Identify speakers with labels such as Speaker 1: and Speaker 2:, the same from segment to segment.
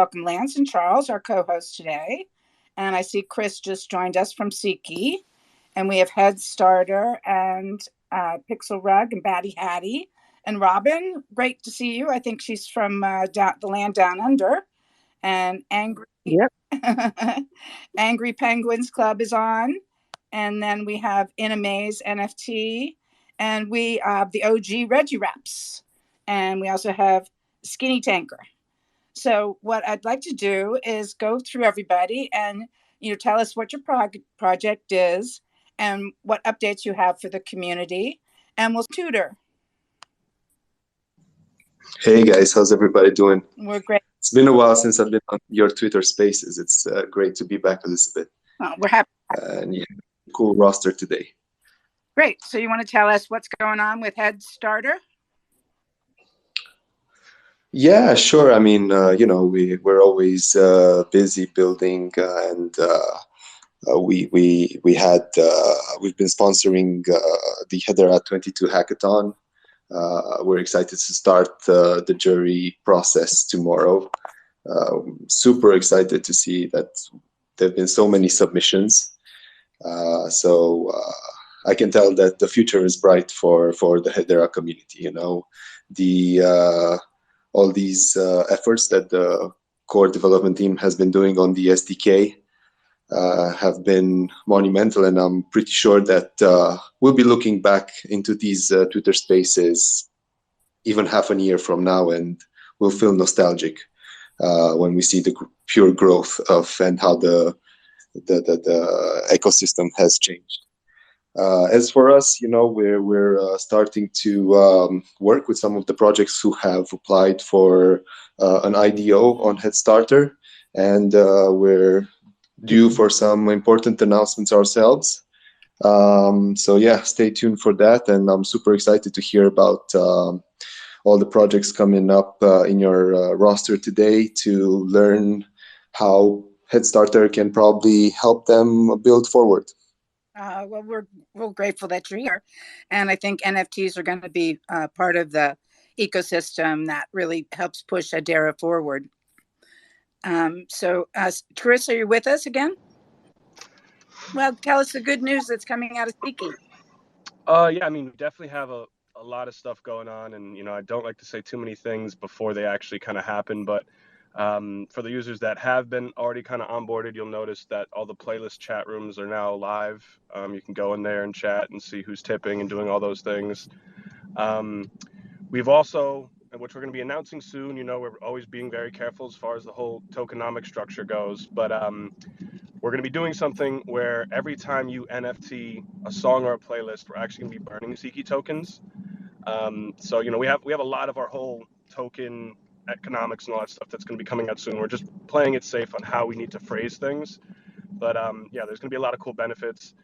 Speaker 1: Welcome Lance and Charles, our co-hosts today. And I see Chris just joined us from Siki. And we have Head Starter and Pixel Rug and Batty Hattie. And Robin, great to see you. I think she's from the land down under. And Angry Penguins Club is on. And then we have In a Maze NFT. And we have the OG Reggie Raps. And we also have Skinny Tanker. So what I'd like to do is go through everybody and tell us what your project is and what updates you have for the community, and we'll tutor.
Speaker 2: Hey guys, how's everybody doing?
Speaker 1: We're great.
Speaker 2: It's been a while since I've been on your Twitter Spaces. It's great to be back, Elisabeth.
Speaker 1: Oh, we're happy.
Speaker 2: And yeah, cool roster today.
Speaker 1: Great. So you want to tell us what's going on with Head Starter?
Speaker 2: Yeah, sure. I mean, we're always busy building, and we've been sponsoring the Hedera 22 hackathon. We're excited to start the jury process tomorrow. Super excited to see that there've been so many submissions. So I can tell that the future is bright for the Hedera community. All these efforts that the core development team has been doing on the SDK have been monumental, and I'm pretty sure that we'll be looking back into these Twitter Spaces even half a year from now, and we'll feel nostalgic when we see the pure growth of and how the ecosystem has changed. As for us, we're starting to work with some of the projects who have applied for an IDO on Headstarter, and we're due for some important announcements ourselves. So yeah, stay tuned for that, and I'm super excited to hear about all the projects coming up in your roster today to learn how Headstarter can probably help them build forward.
Speaker 1: Well, we're grateful that you're here, and I think NFTs are going to be part of the ecosystem that really helps push Hedera forward. So, Chris, are you with us again? Well, tell us the good news that's coming out of Siki.
Speaker 3: Yeah, I mean, we definitely have a lot of stuff going on, and I don't like to say too many things before they actually kind of happen, but for the users that have been already kind of onboarded, you'll notice that all the playlist chat rooms are now live. You can go in there and chat and see who's tipping and doing all those things. We've also, which we're going to be announcing soon, we're always being very careful as far as the whole tokenomic structure goes, but we're going to be doing something where every time you NFT a song or a playlist, we're actually going to be burning Siki tokens. So we have a lot of our whole token economics and all that stuff that's going to be coming out soon. We're just playing it safe on how we need to phrase things, but yeah, there's going to be a lot of cool benefits.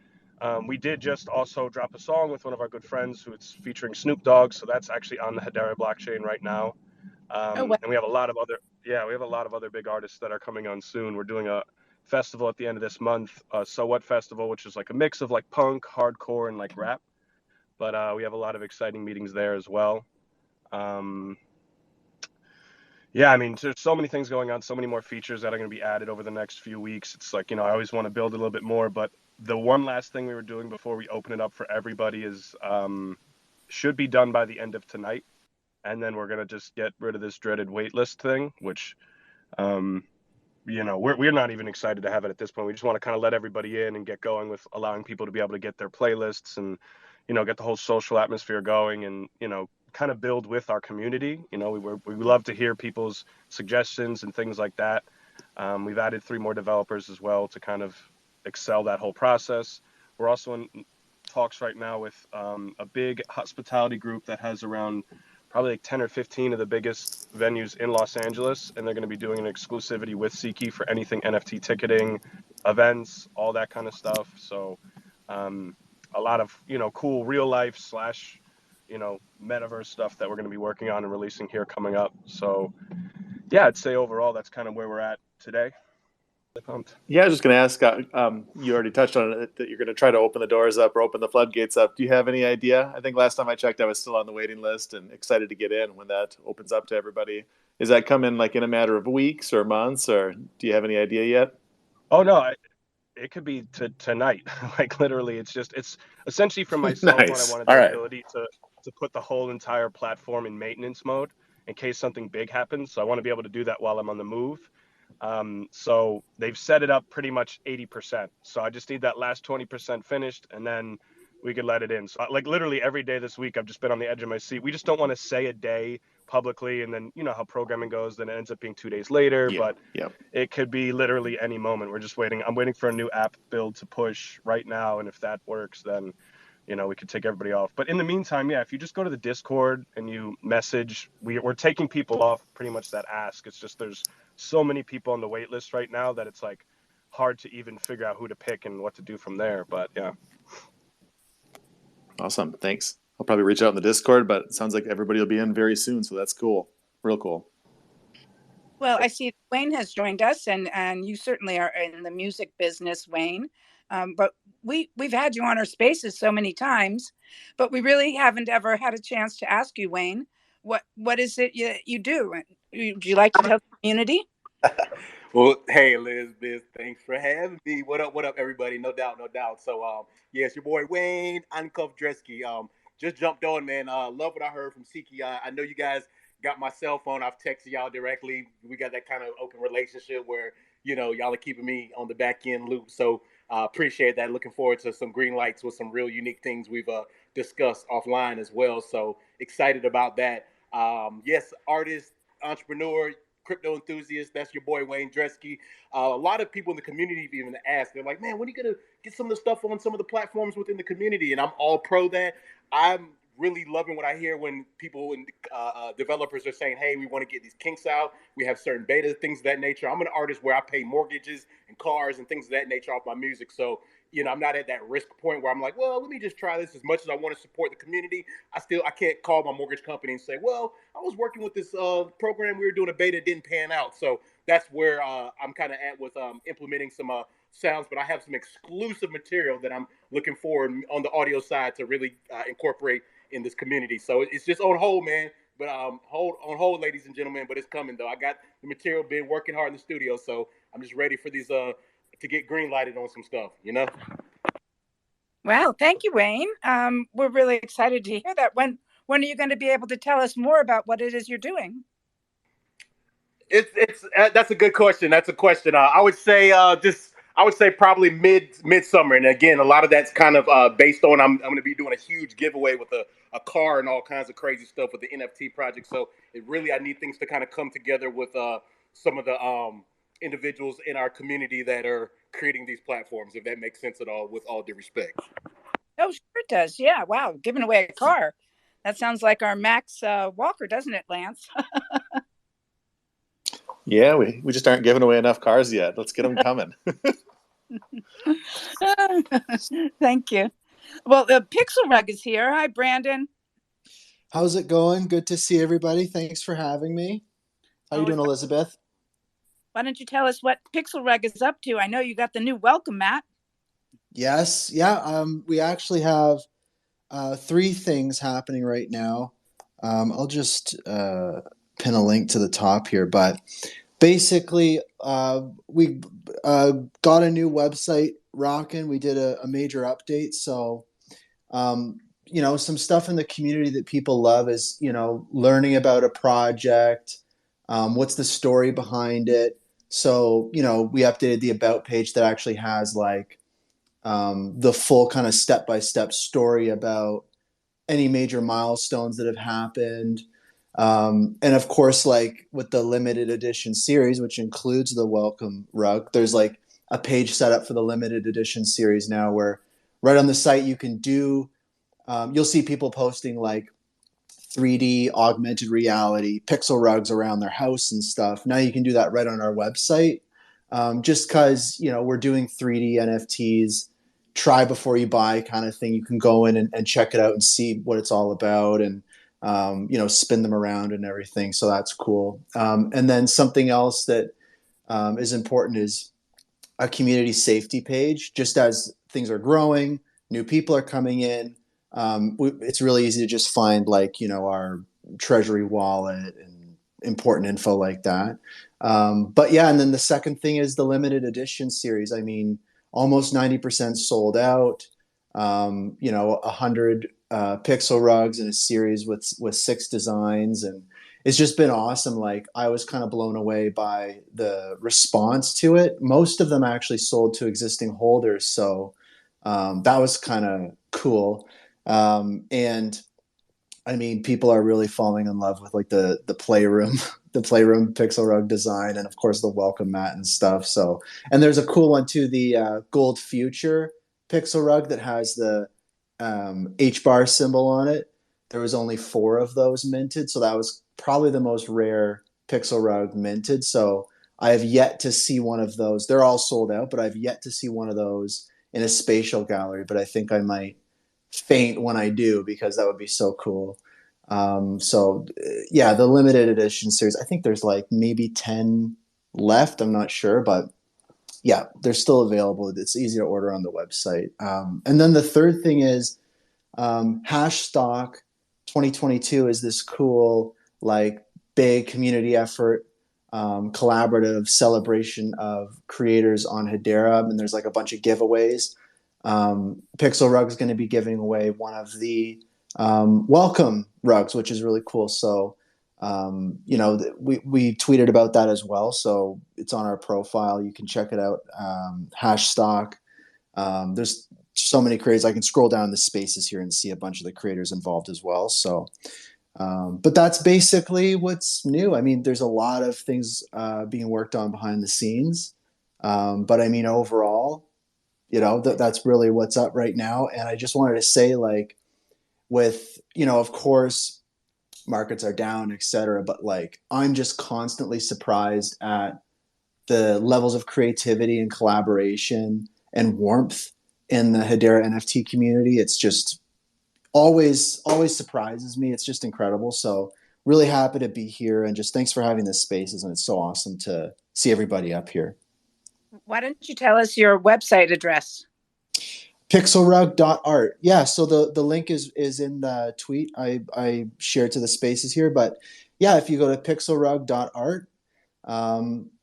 Speaker 3: We did just also drop a song with one of our good friends who it's featuring Snoop Dogg, so that's actually on the Hedera blockchain right now. And we have a lot of other big artists that are coming on soon. We're doing a festival at the end of this month, So What Festival, which is like a mix of like punk, hardcore, and like rap. But we have a lot of exciting meetings there as well. Yeah, I mean, there's so many things going on, so many more features that are going to be added over the next few weeks. It's like, I always want to build a little bit more, but the one last thing we were doing before we open it up for everybody is should be done by the end of tonight. And then we're going to just get rid of this dreaded waitlist thing, which, we're not even excited to have it at this point. We just want to kind of let everybody in and get going with allowing people to be able to get their playlists and, get the whole social atmosphere going and, kind of build with our community. We love to hear people's suggestions and things like that. We've added 3 more developers as well to kind of excel that whole process. We're also in talks right now with a big hospitality group that has around probably like 10 or 15 of the biggest venues in Los Angeles, and they're going to be doing an exclusivity with Siki for anything NFT ticketing, events, all that kind of stuff. So a lot of cool real life / metaverse stuff that we're going to be working on and releasing here coming up. So yeah, I'd say overall that's kind of where we're at today. Pumped.
Speaker 4: Yeah, I was just going to ask, you already touched on it, that you're going to try to open the doors up or open the floodgates up. Do you have any idea? I think last time I checked, I was still on the waiting list and excited to get in when that opens up to everybody. Is that coming like in a matter of weeks or months, or do you have any idea yet?
Speaker 3: Oh no, it could be tonight. Like literally, it's essentially for myself when I
Speaker 4: Nice.
Speaker 3: wanted
Speaker 4: All
Speaker 3: the
Speaker 4: right.
Speaker 3: ability to put the whole entire platform in maintenance mode in case something big happens. So I want to be able to do that while I'm on the move. So they've set it up pretty much 80%. So I just need that last 20% finished, and then we could let it in. So like literally every day this week, I've just been on the edge of my seat. We just don't want to say a day publicly, and then you know how programming goes. Then it ends up being 2 days later.
Speaker 4: Yeah.
Speaker 3: But
Speaker 4: Yeah.
Speaker 3: it could be literally any moment. We're just waiting. I'm waiting for a new app build to push right now, and if that works, then we could take everybody off. But in the meantime, yeah, if you just go to the Discord and you message, we're taking people off pretty much that ask. It's just there's so many people on the wait list right now that it's like hard to even figure out who to pick and what to do from there. But yeah.
Speaker 4: Awesome. Thanks. I'll probably reach out in the Discord, but it sounds like everybody will be in very soon. So that's cool. Real cool.
Speaker 1: Well, I see Wayne has joined us, and you certainly are in the music business, Wayne. But we've had you on our spaces so many times, but we really haven't ever had a chance to ask you, Wayne, what is it you do? Would you like to tell the community?
Speaker 5: Well, hey, Elizabeth, thanks for having me. What up, everybody? No doubt, no doubt. So, yes, your boy Wayne, Uncuffed Dresky. Just jumped on, man. Love what I heard from Siki. I know you guys got my cell phone. I've texted y'all directly. We got that kind of open relationship where, y'all are keeping me on the back end loop. So, appreciate that. Looking forward to some green lights with some real unique things we've discussed offline as well. So, excited about that. Yes, artist, entrepreneur, crypto enthusiast. That's your boy Wayne Dresky. A lot of people in the community even ask, they're like, "Man, when are you gonna get some of the stuff on some of the platforms within the community?" And I'm all pro that. I'm really loving what I hear when people and developers are saying, "Hey, we want to get these kinks out. We have certain beta things of that nature." I'm an artist where I pay mortgages and cars and things of that nature off my music, so I'm not at that risk point where I'm like, well, let me just try this. As much as I want to support the community, I can't call my mortgage company and say, well, I was working with this program, we were doing a beta, it didn't pan out. So that's where I'm kind of at with implementing some sounds, but I have some exclusive material that I'm looking forward on the audio side to really incorporate in this community. So it's just on hold, man. But hold on hold, ladies and gentlemen. But it's coming though. I got the material, been working hard in the studio, so I'm just ready for these to get green lighted on some stuff.
Speaker 1: Well, thank you, Wayne. We're really excited to hear that. When are you going to be able to tell us more about what it is you're doing?
Speaker 5: It's that's a good question. That's a question. I would say probably midsummer. And again, a lot of that's kind of based on I'm going to be doing a huge giveaway with a car and all kinds of crazy stuff with the NFT project. So I need things to kind of come together with some of the individuals in our community that are creating these platforms. If that makes sense at all, with all due respect.
Speaker 1: Oh, sure it does. Yeah. Wow. Giving away a car. That sounds like our Max Walker, doesn't it, Lance?
Speaker 4: Yeah, we just aren't giving away enough cars yet. Let's get them coming.
Speaker 1: Thank you. Well, the Pixel Rug is here. Hi, Brandon.
Speaker 6: How's it going? Good to see everybody. Thanks for having me. How you doing, Elisabeth?
Speaker 1: Why don't you tell us what Pixel Rug is up to? I know you got the new welcome mat.
Speaker 6: Yes. Yeah. We actually have three things happening right now. I'll just pin a link to the top here, but basically, we got a new website rocking. We did a major update, so some stuff in the community that people love is learning about a project. What's the story behind it? So we updated the about page that actually has like the full kind of step-by-step story about any major milestones that have happened. And of course, like with the limited edition series, which includes the welcome rug, there's like a page set up for the limited edition series now where right on the site you can do, you'll see people posting like 3D augmented reality pixel rugs around their house and stuff. Now you can do that right on our website. Just because, we're doing 3D NFTs, try before you buy kind of thing. You can go in and check it out and see what it's all about and, spin them around and everything. So that's cool. And then something else that is important is a community safety page. Just as things are growing, new people are coming in. It's really easy to just find like, our treasury wallet and important info like that. But yeah, and then the second thing is the limited edition series. I mean, almost 90% sold out. 100 pixel rugs in a series with 6 designs, and it's just been awesome. Like, I was kind of blown away by the response to it. Most of them actually sold to existing holders, so that was kind of cool. And I mean, people are really falling in love with like the playroom, the playroom pixel rug design, and of course the welcome mat and stuff. So, and there's a cool one too, the Gold Future pixel rug that has the H bar symbol on it. There was only 4 of those minted, so that was probably the most rare pixel rug minted. So I have yet to see one of those. They're all sold out, but I've yet to see one of those in a spatial gallery. But I think I might faint when I do, because that would be so cool. Yeah, the limited edition series, I think there's like maybe 10 left. I'm not sure, but yeah, they're still available. It's easy to order on the website. And then the third thing is Hashstock 2022 is this cool, like, big community effort, collaborative celebration of creators on Hedera. And there's like a bunch of giveaways. Pixel Rug is going to be giving away one of the welcome rugs, which is really cool. So, we tweeted about that as well. So it's on our profile. You can check it out. Hashstock. There's so many creators. I can scroll down the spaces here and see a bunch of the creators involved as well. So, but that's basically what's new. I mean, there's a lot of things being worked on behind the scenes. But I mean, overall, that's really what's up right now. And I just wanted to say, like, with, of course, markets are down, etc. But like, I'm just constantly surprised at the levels of creativity and collaboration and warmth in the Hedera NFT community. It's just always surprises me. It's just incredible. So really happy to be here, and just thanks for having this spaces. And it's so awesome to see everybody up here.
Speaker 1: Why don't you tell us your website address?
Speaker 6: Pixelrug.art. Yeah, so the link is in the tweet I shared to the spaces here. But yeah, if you go to pixelrug.art,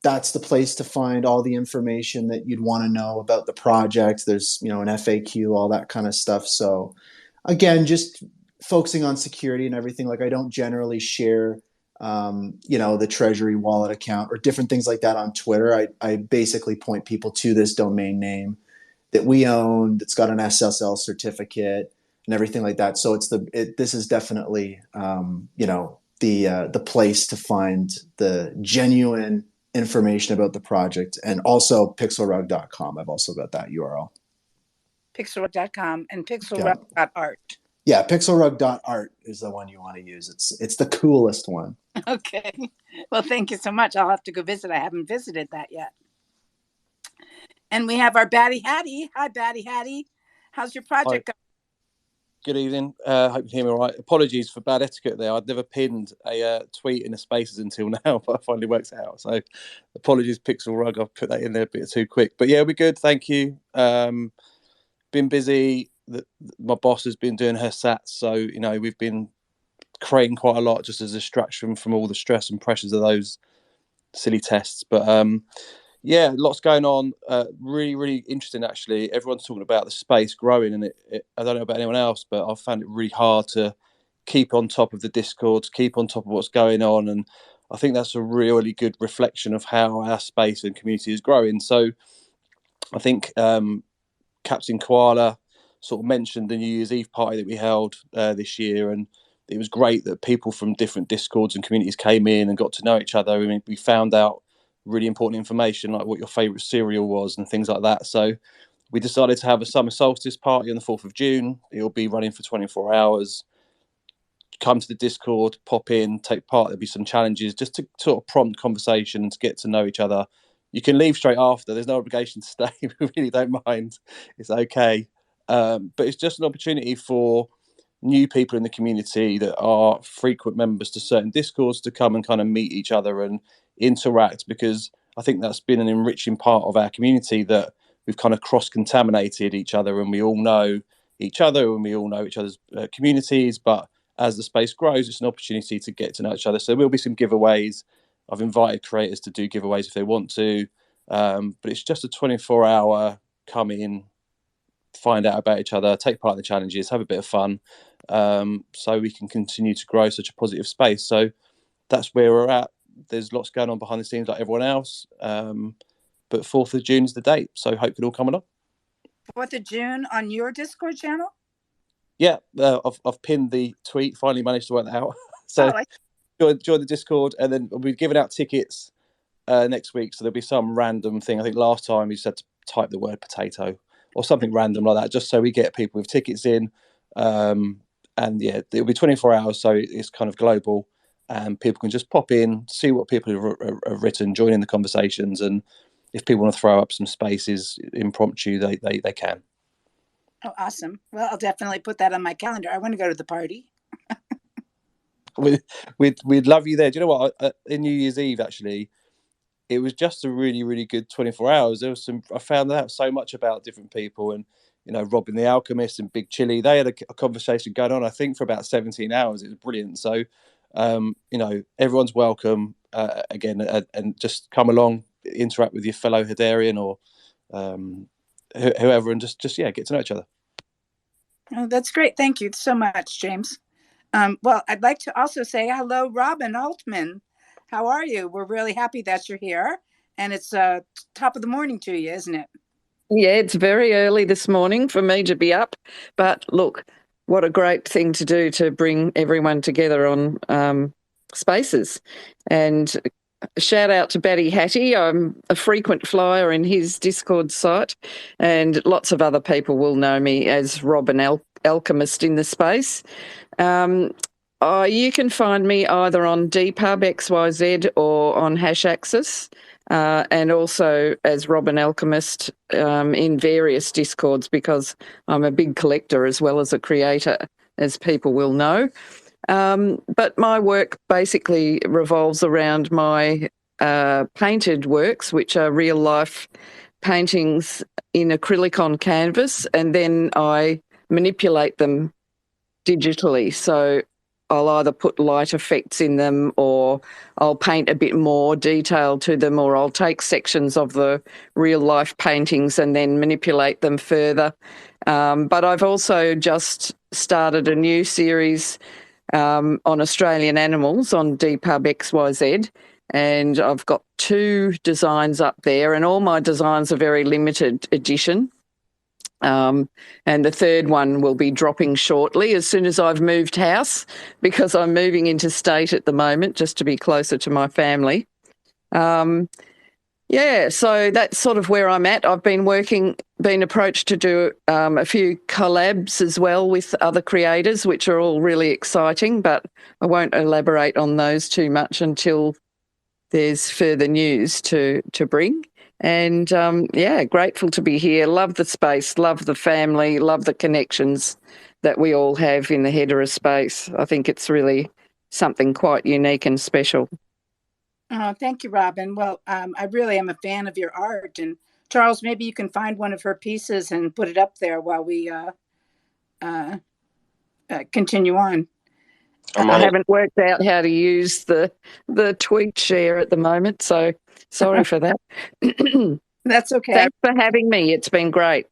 Speaker 6: that's the place to find all the information that you'd want to know about the project. There's, an FAQ, all that kind of stuff. So again, just focusing on security and everything. Like, I don't generally share the Treasury wallet account or different things like that on Twitter. I basically point people to this domain name that we own, that's got an SSL certificate and everything like that. So this is definitely the place to find the genuine information about the project. And also pixelrug.com. I've also got that URL.
Speaker 1: Pixelrug.com and pixelrug.art.
Speaker 6: Yeah, pixelrug.art is the one you want to use. It's the coolest one.
Speaker 1: Okay. Well, thank you so much. I'll have to go visit. I haven't visited that yet. And we have our Batty Hattie. Hi, Batty Hattie. How's your project going?
Speaker 7: Good evening. Hope you hear me all right. Apologies for bad etiquette there. I'd never pinned a tweet in the spaces until now, but it finally works out. So apologies, Pixel Rug. I've put that in there a bit too quick. But yeah, we're good. Thank you. Been busy. My boss has been doing her sats. So, we've been creating quite a lot just as a distraction from all the stress and pressures of those silly tests. But yeah, lots going on. Really, really interesting, actually. Everyone's talking about the space growing, and I don't know about anyone else, but I've found it really hard to keep on top of the Discords, keep on top of what's going on. And I think that's a really good reflection of how our space and community is growing. So I think Captain Koala sort of mentioned the New Year's Eve party that we held this year, and it was great that people from different Discords and communities came in and got to know each other. I mean, we found out really important information, like what your favourite cereal was and things like that. So we decided to have a summer solstice party on the 4th of June. It'll be running for 24 hours. Come to the Discord, pop in, take part. There'll be some challenges just to sort of prompt conversation and to get to know each other. You can leave straight after. There's no obligation to stay. We really don't mind. It's okay. But it's just an opportunity for new people in the community that are frequent members to certain Discords to come and kind of meet each other and interact, because I think that's been an enriching part of our community, that we've kind of cross-contaminated each other and we all know each other and we all know each other's communities, but as the space grows, it's an opportunity to get to know each other. So there will be some giveaways. I've invited creators to do giveaways if they want to, but it's just a 24-hour come in, find out about each other, take part in the challenges, have a bit of fun, so we can continue to grow such a positive space. So that's where we're at. There's lots going on behind the scenes like everyone else, but 4th of June is the date, so hope it all come along.
Speaker 1: 4th of June on your Discord channel?
Speaker 7: Yeah, I've pinned the tweet, finally managed to work that out. So join the Discord, and then we're giving out tickets next week, so there'll be some random thing. I think last time you said to type the word potato or something random like that, just so we get people with tickets in. And yeah, it'll be 24 hours, so it's kind of global, and people can just pop in, see what people have written, join in the conversations, and if people want to throw up some spaces impromptu, they can.
Speaker 1: Oh, awesome. Well, I'll definitely put that on my calendar. I want to go to the party.
Speaker 7: We'd love you there. Do you know what? In New Year's Eve, actually, it was just a really, really good 24 hours. There was I found out so much about different people, and Robin the Alchemist and Big Chili. They had a conversation going on, I think, for about 17 hours. It was brilliant. So, everyone's welcome again, and just come along, interact with your fellow Hederian or whoever, and just get to know each other.
Speaker 1: Oh, that's great. Thank you so much, James. Well, I'd like to also say hello, Robin Altman. How are you? We're really happy that you're here, and it's top of the morning to you, isn't it?
Speaker 8: Yeah, it's very early this morning for me to be up, but look, what a great thing to do to bring everyone together on Spaces. And shout out to Batty Hattie. I'm a frequent flyer in his Discord site, and lots of other people will know me as Robin Alchemist in the space. You can find me either on Dpub XYZ or on Hashaxis, and also as Robin Alchemist in various Discords, because I'm a big collector as well as a creator, as people will know. But my work basically revolves around my painted works, which are real life paintings in acrylic on canvas, and then I manipulate them digitally. So I'll either put light effects in them, or I'll paint a bit more detail to them, or I'll take sections of the real life paintings and then manipulate them further. But I've also just started a new series on Australian animals on Dpub XYZ, and I've got 2 designs up there, and all my designs are very limited edition. And the 3rd one will be dropping shortly as soon as I've moved house, because I'm moving into state at the moment just to be closer to my family. So that's sort of where I'm at. I've been approached to do a few collabs as well with other creators, which are all really exciting, but I won't elaborate on those too much until there's further news to bring. And grateful to be here. Love the space, love the family, love the connections that we all have in the Hedera space. I think it's really something quite unique and special.
Speaker 1: Oh, thank you, Robin. Well, I really am a fan of your art. And Charles, maybe you can find one of her pieces and put it up there while we continue on.
Speaker 8: I haven't worked out how to use the tweet share at the moment, so sorry for that.
Speaker 1: That's okay.
Speaker 8: Thanks for having me. It's been great.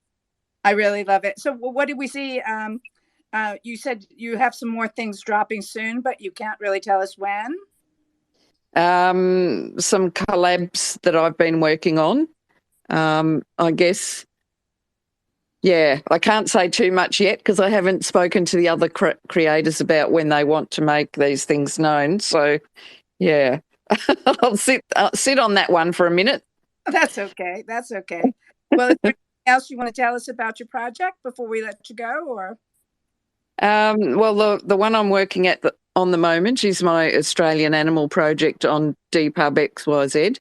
Speaker 1: I really love it. So what did we see? You said you have some more things dropping soon, but you can't really tell us when?
Speaker 8: Some collabs that I've been working on. I guess, I can't say too much yet because I haven't spoken to the other creators about when they want to make these things known. So, I'll sit on that one for a minute.
Speaker 1: That's okay. That's okay. Well, is there anything else you want to tell us about your project before we let you go? Or
Speaker 8: well, the one I'm working at on the moment is my Australian animal project on Dpub XYZ.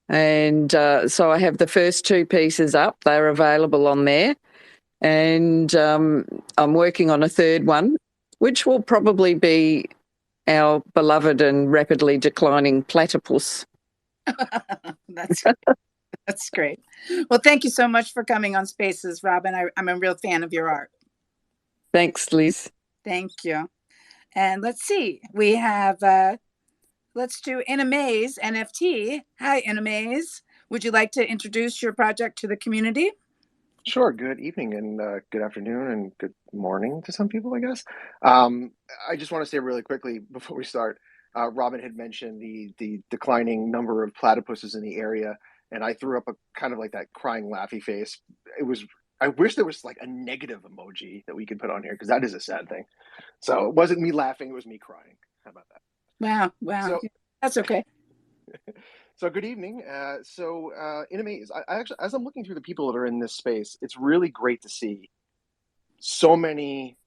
Speaker 8: And so I have the first 2 pieces up. They're available on there. And I'm working on a 3rd one, which will probably be our beloved and rapidly declining platypus.
Speaker 1: That's great. Well, thank you so much for coming on Spaces, Robin. I'm a real fan of your art.
Speaker 8: Thanks, Liz.
Speaker 1: Thank you. And let's see, we have, let's do In a Maze NFT. Hi, In a Maze. Would you like to introduce your project to the community?
Speaker 9: Sure. Good evening and good afternoon and good morning to some people, I guess. I just want to say really quickly before we start, Robin had mentioned the declining number of platypuses in the area, and I threw up a kind of like that crying laughy face. I wish there was like a negative emoji that we could put on here because that is a sad thing. So it wasn't me laughing, it was me crying. How about that?
Speaker 1: Wow.
Speaker 9: So
Speaker 1: That's okay.
Speaker 9: So good evening. In a maze, I actually, as I'm looking through the people that are in this space, it's really great to see so many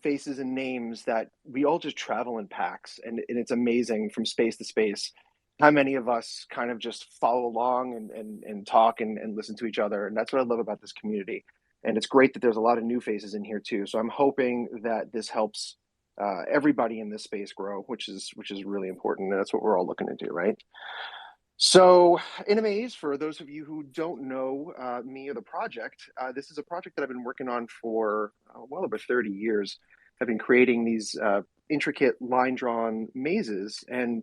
Speaker 9: faces and names that we all just travel in packs, and it's amazing from space to space how many of us kind of just follow along and talk and listen to each other, and that's what I love about this community. And it's great that there's a lot of new faces in here too. So I'm hoping that this helps everybody in this space grow, which is really important, and that's what we're all looking to do, right? So, In a Maze, for those of you who don't know me or the project, this is a project that I've been working on for well over 30 years. I've been creating these intricate line-drawn mazes, and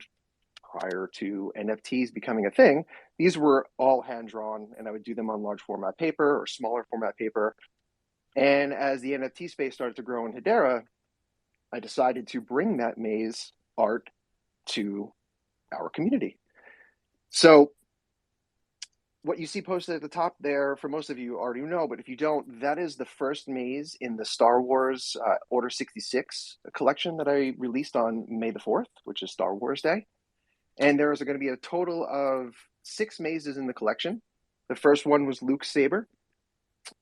Speaker 9: prior to NFTs becoming a thing, these were all hand-drawn, and I would do them on large format paper or smaller format paper. And as the NFT space started to grow in Hedera, I decided to bring that maze art to our community. So what you see posted at the top there, for most of you already know, but if you don't, that is the first maze in the Star Wars Order 66 collection that I released on May the 4th, which is Star Wars Day. And there is going to be a total of 6 mazes in the collection. The first one was Luke's Saber.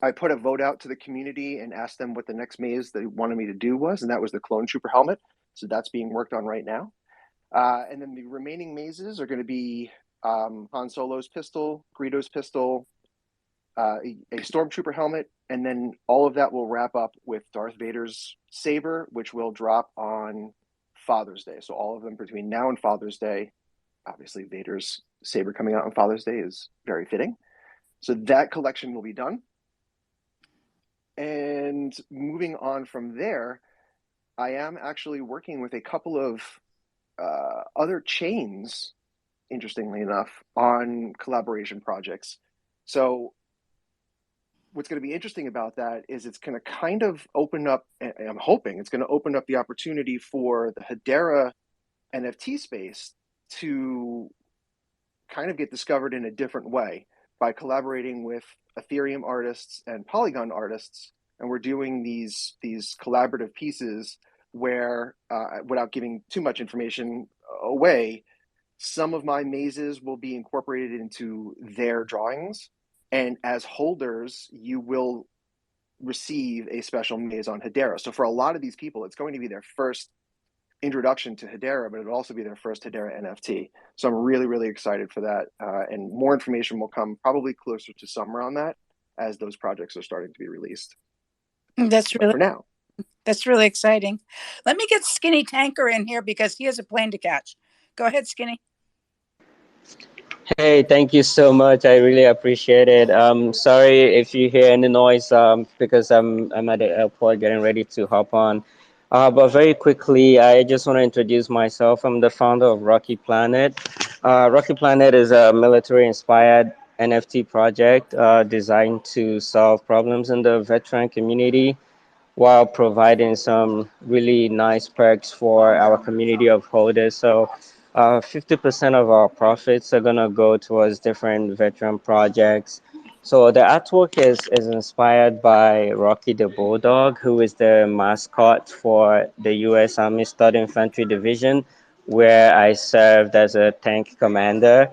Speaker 9: I put a vote out to the community and asked them what the next maze they wanted me to do was, and that was the Clone Trooper helmet. So that's being worked on right now. And then the remaining mazes are going to be Han Solo's pistol, Greedo's pistol, a Stormtrooper helmet, and then all of that will wrap up with Darth Vader's saber, which will drop on Father's Day. So all of them between now and Father's Day. Obviously, Vader's saber coming out on Father's Day is very fitting. So that collection will be done. And moving on from there, I am actually working with a couple of other chains, interestingly enough, on collaboration projects. So what's going to be interesting about that is it's going to kind of open up, and I'm hoping it's going to open up the opportunity for the Hedera NFT space to kind of get discovered in a different way by collaborating with Ethereum artists and Polygon artists. And we're doing these collaborative pieces where, without giving too much information away, some of my mazes will be incorporated into their drawings. And as holders, you will receive a special maze on Hedera. So for a lot of these people, it's going to be their first introduction to Hedera, but it'll also be their first Hedera NFT. So I'm really, really excited for that. And more information will come probably closer to summer on that as those projects are starting to be released.
Speaker 1: That's really,
Speaker 9: for now.
Speaker 1: That's really exciting. Let me get Skinny Tanker in here because he has a plane to catch. Go ahead, Skinny.
Speaker 10: Hey, thank you so much. I really appreciate it. Sorry if you hear any noise because I'm at the airport getting ready to hop on. But very quickly, I just want to introduce myself. I'm the founder of Rocky Planet. Rocky Planet is a military-inspired NFT project designed to solve problems in the veteran community while providing some really nice perks for our community of holders. So 50% of our profits are going to go towards different veteran projects. So the artwork is inspired by Rocky the Bulldog, who is the mascot for the U.S. Army 3rd Infantry Division, where I served as a tank commander.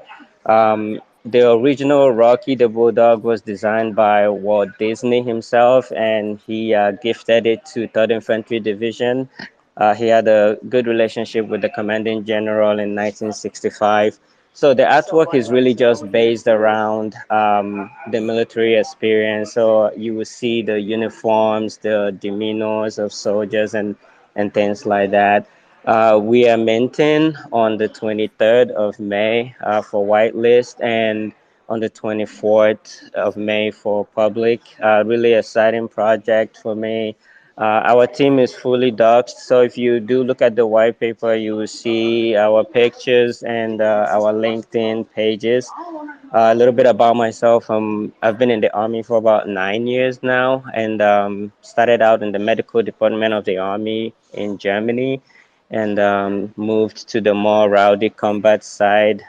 Speaker 10: The original Rocky the Bulldog was designed by Walt Disney himself, and he gifted it to 3rd Infantry Division. He had a good relationship with the commanding general in 1965. So the artwork is really just based around the military experience. So you will see the uniforms, the demeanors of soldiers, and things like that. We are minting on the 23rd of May for whitelist and on the 24th of May for public. Really exciting project for me. Our team is fully doxed, so if you do look at the white paper, you will see our pictures and our LinkedIn pages. A little bit about myself. I've been in the Army for about 9 years now, and started out in the medical department of the Army in Germany, and moved to the more rowdy combat side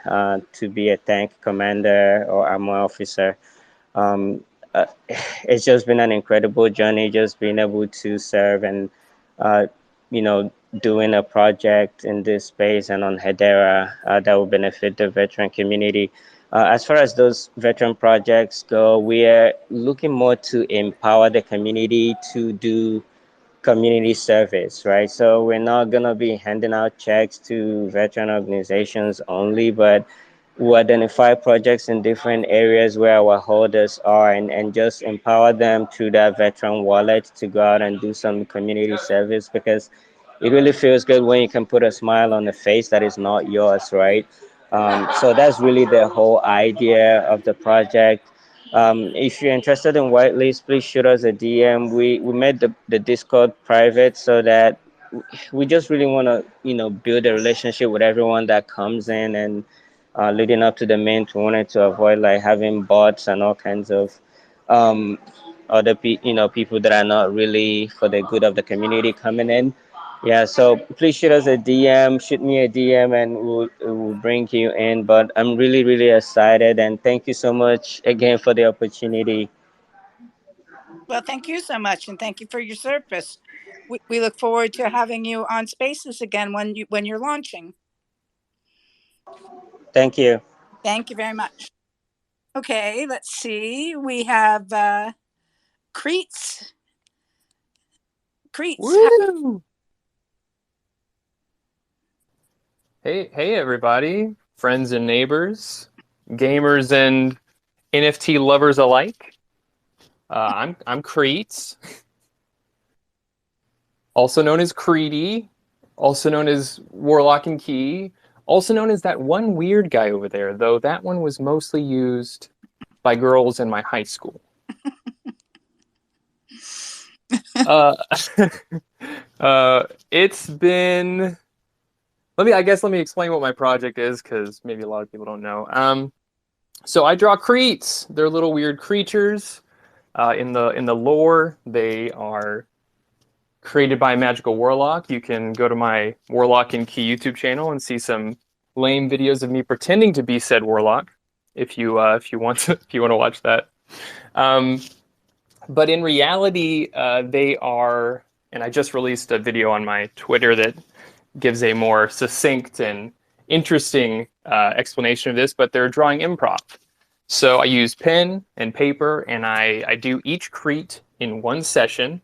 Speaker 10: to be a tank commander or armor officer. Um, uh, it's just been an incredible journey, just being able to serve and, uh, you know, doing a project in this space and on Hedera that will benefit the veteran community. As far as those veteran projects go, we are looking more to empower the community to do community service, right? So we're not gonna be handing out checks to veteran organizations only, but we'll identify projects in different areas where our holders are, and just empower them through that veteran wallet to go out and do some community service, because it really feels good when you can put a smile on a face that is not yours, right? So that's really the whole idea of the project. If you're interested in whitelist, please shoot us a DM. We made the Discord private so that we just really want to, build a relationship with everyone that comes in, and leading up to the mint, we wanted to avoid like having bots and all kinds of um, other people that are not really for the good of the community coming in. Yeah, so please shoot us a DM, shoot me a DM, and we'll bring you in. But I'm really, really excited, and thank you so much again for the opportunity.
Speaker 1: Well, thank you so much, and thank you for your service. We look forward to having you on Spaces again when you're launching.
Speaker 10: Thank you.
Speaker 1: Thank you very much. Okay, let's see. We have Creets.
Speaker 11: Woo! Hey, everybody, friends and neighbors, gamers and NFT lovers alike. I'm Creets, also known as Creedy, also known as Warlock and Key, also known as that one weird guy over there, though that one was mostly used by girls in my high school. It's been... Let me explain what my project is, because maybe a lot of people don't know. So I draw Creets. They're little weird creatures. In the lore, they are created by a magical warlock. You can go to my Warlock and Key YouTube channel and see some lame videos of me pretending to be said warlock, if you want to watch that. But in reality, they are, and I just released a video on my Twitter that gives a more succinct and interesting explanation of this, but they're drawing improv. So I use pen and paper, and I do each Creet in one session.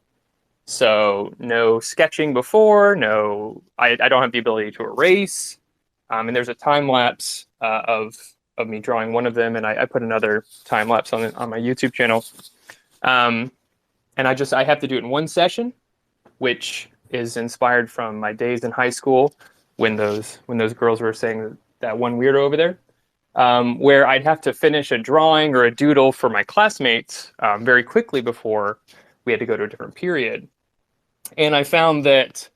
Speaker 11: So no sketching before, I don't have the ability to erase. And there's a time lapse of me drawing one of them, and I put another time lapse on my YouTube channel. And I have to do it in one session, which is inspired from my days in high school when those girls were saying that one weirdo over there, where I'd have to finish a drawing or a doodle for my classmates very quickly before we had to go to a different period. And I found that,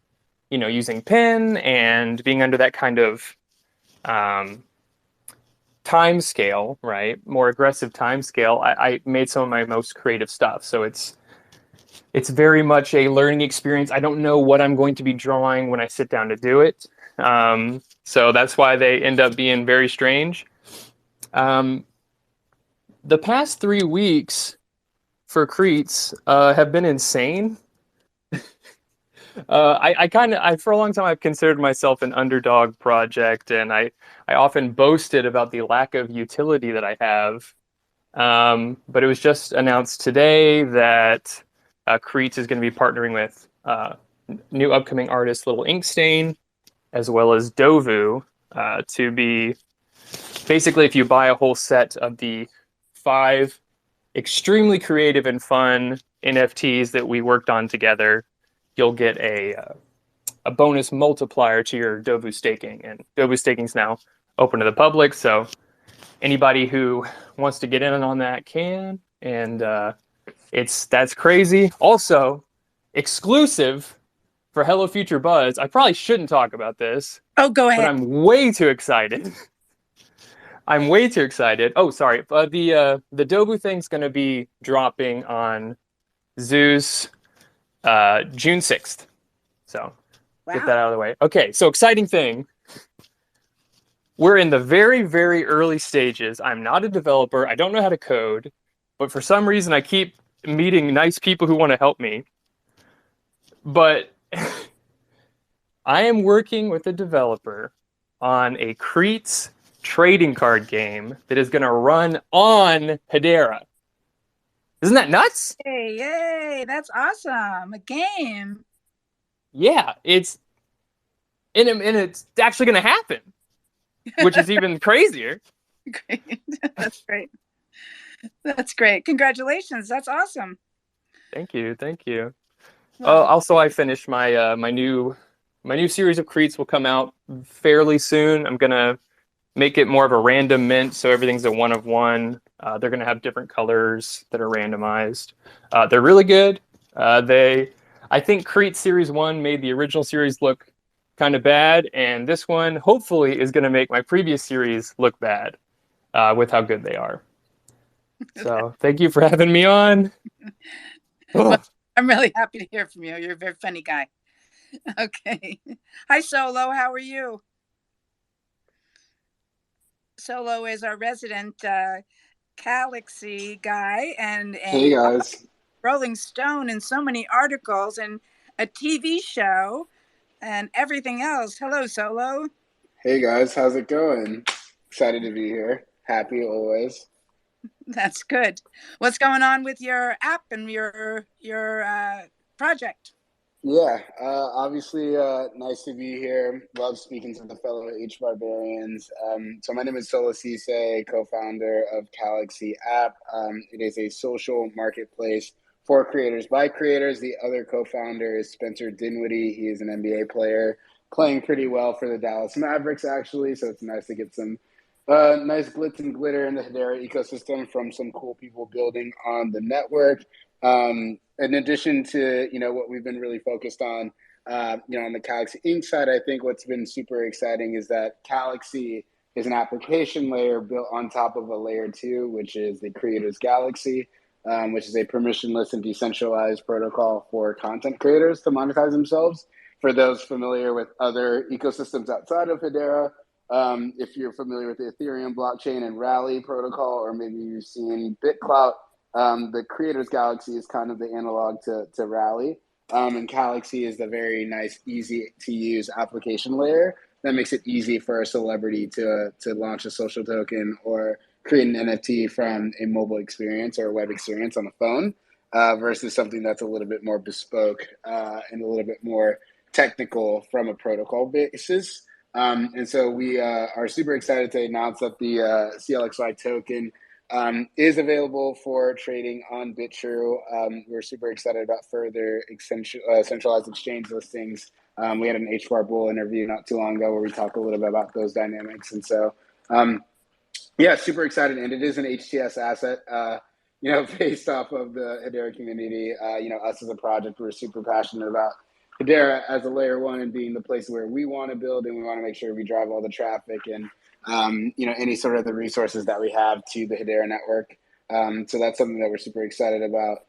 Speaker 11: using pen and being under that kind of time scale, right, more aggressive time scale, I made some of my most creative stuff. So it's very much a learning experience. I don't know what I'm going to be drawing when I sit down to do it. So that's why they end up being very strange. The past 3 weeks for Creets have been insane. I for a long time I've considered myself an underdog project, and I often boasted about the lack of utility that I have. But it was just announced today that Creets is going to be partnering with new upcoming artist Little Inkstain, as well as Dovu, to be basically, if you buy a whole set of the 5 extremely creative and fun NFTs that we worked on together, you'll get a bonus multiplier to your Dovu staking. And Dovu staking is now open to the public, so anybody who wants to get in on that can. And that's crazy. Also, exclusive for Hello Future Buzz. I probably shouldn't talk about this.
Speaker 1: Oh, go
Speaker 11: But
Speaker 1: ahead.
Speaker 11: I'm way too excited. I'm way too excited. Oh, sorry. The Dobu thing's going to be dropping on Zeus June 6th. So get that out of the way. Okay, so exciting thing. We're in the very, very early stages. I'm not a developer. I don't know how to code. But for some reason, I keep meeting nice people who want to help me. But I am working with a developer on a Cretes trading card game that is going to run on Hedera. Isn't that nuts?
Speaker 1: Hey, yay, that's awesome. A game.
Speaker 11: Yeah, it's actually going to happen, which is even crazier.
Speaker 1: Great. That's great. That's great. Congratulations. That's awesome.
Speaker 11: Thank you.
Speaker 1: Well,
Speaker 11: Also, I finished my my new series of Cretes will come out fairly soon. I'm going to make it more of a random mint, so everything's a 1 of 1. They're going to have different colors that are randomized. They're really good. I think Crete Series 1 made the original series look kind of bad, and this one hopefully is going to make my previous series look bad with how good they are. So thank you for having me on.
Speaker 1: Well, I'm really happy to hear from you. You're a very funny guy. Okay. Hi, Solo. How are you? Solo is our resident Galaxy guy and
Speaker 12: Hey guys.
Speaker 1: Rolling Stone and so many articles and a TV show and everything else. Hello, Solo.
Speaker 12: Hey guys, how's it going? Excited to be here. Happy always.
Speaker 1: That's good. What's going on with your app and your project?
Speaker 12: Yeah, obviously nice to be here. Love speaking to the fellow H Barbarians. So my name is Solo Cisse, co-founder of Galaxy App. It is a social marketplace for creators by creators. The other co-founder is Spencer Dinwiddie. He is an NBA player playing pretty well for the Dallas Mavericks, actually. So it's nice to get some nice glitz and glitter in the Hedera ecosystem from some cool people building on the network. In addition to, what we've been really focused on, on the Galaxy Inc. side, I think what's been super exciting is that Galaxy is an application layer built on top of a layer 2, which is the Creators Galaxy, which is a permissionless and decentralized protocol for content creators to monetize themselves. For those familiar with other ecosystems outside of Hedera, if you're familiar with the Ethereum blockchain and Rally protocol, or maybe you've seen BitClout, the Creators Galaxy is kind of the analog to Rally. And Galaxy is the very nice, easy to use application layer that makes it easy for a celebrity to launch a social token or create an NFT from a mobile experience or a web experience on the phone versus something that's a little bit more bespoke and a little bit more technical from a protocol basis. And so we are super excited to announce that the CLXY token is available for trading on BitTrue. We're super excited about further centralized exchange listings. We had an HBAR Bull interview not too long ago where we talked a little bit about those dynamics. And so, yeah, super excited. And it is an HTS asset, based off of the Hedera community. Us as a project, we're super passionate about Hedera as a layer 1 and being the place where we want to build, and we want to make sure we drive all the traffic and any sort of the resources that we have to the Hedera network. So that's something that we're super excited about.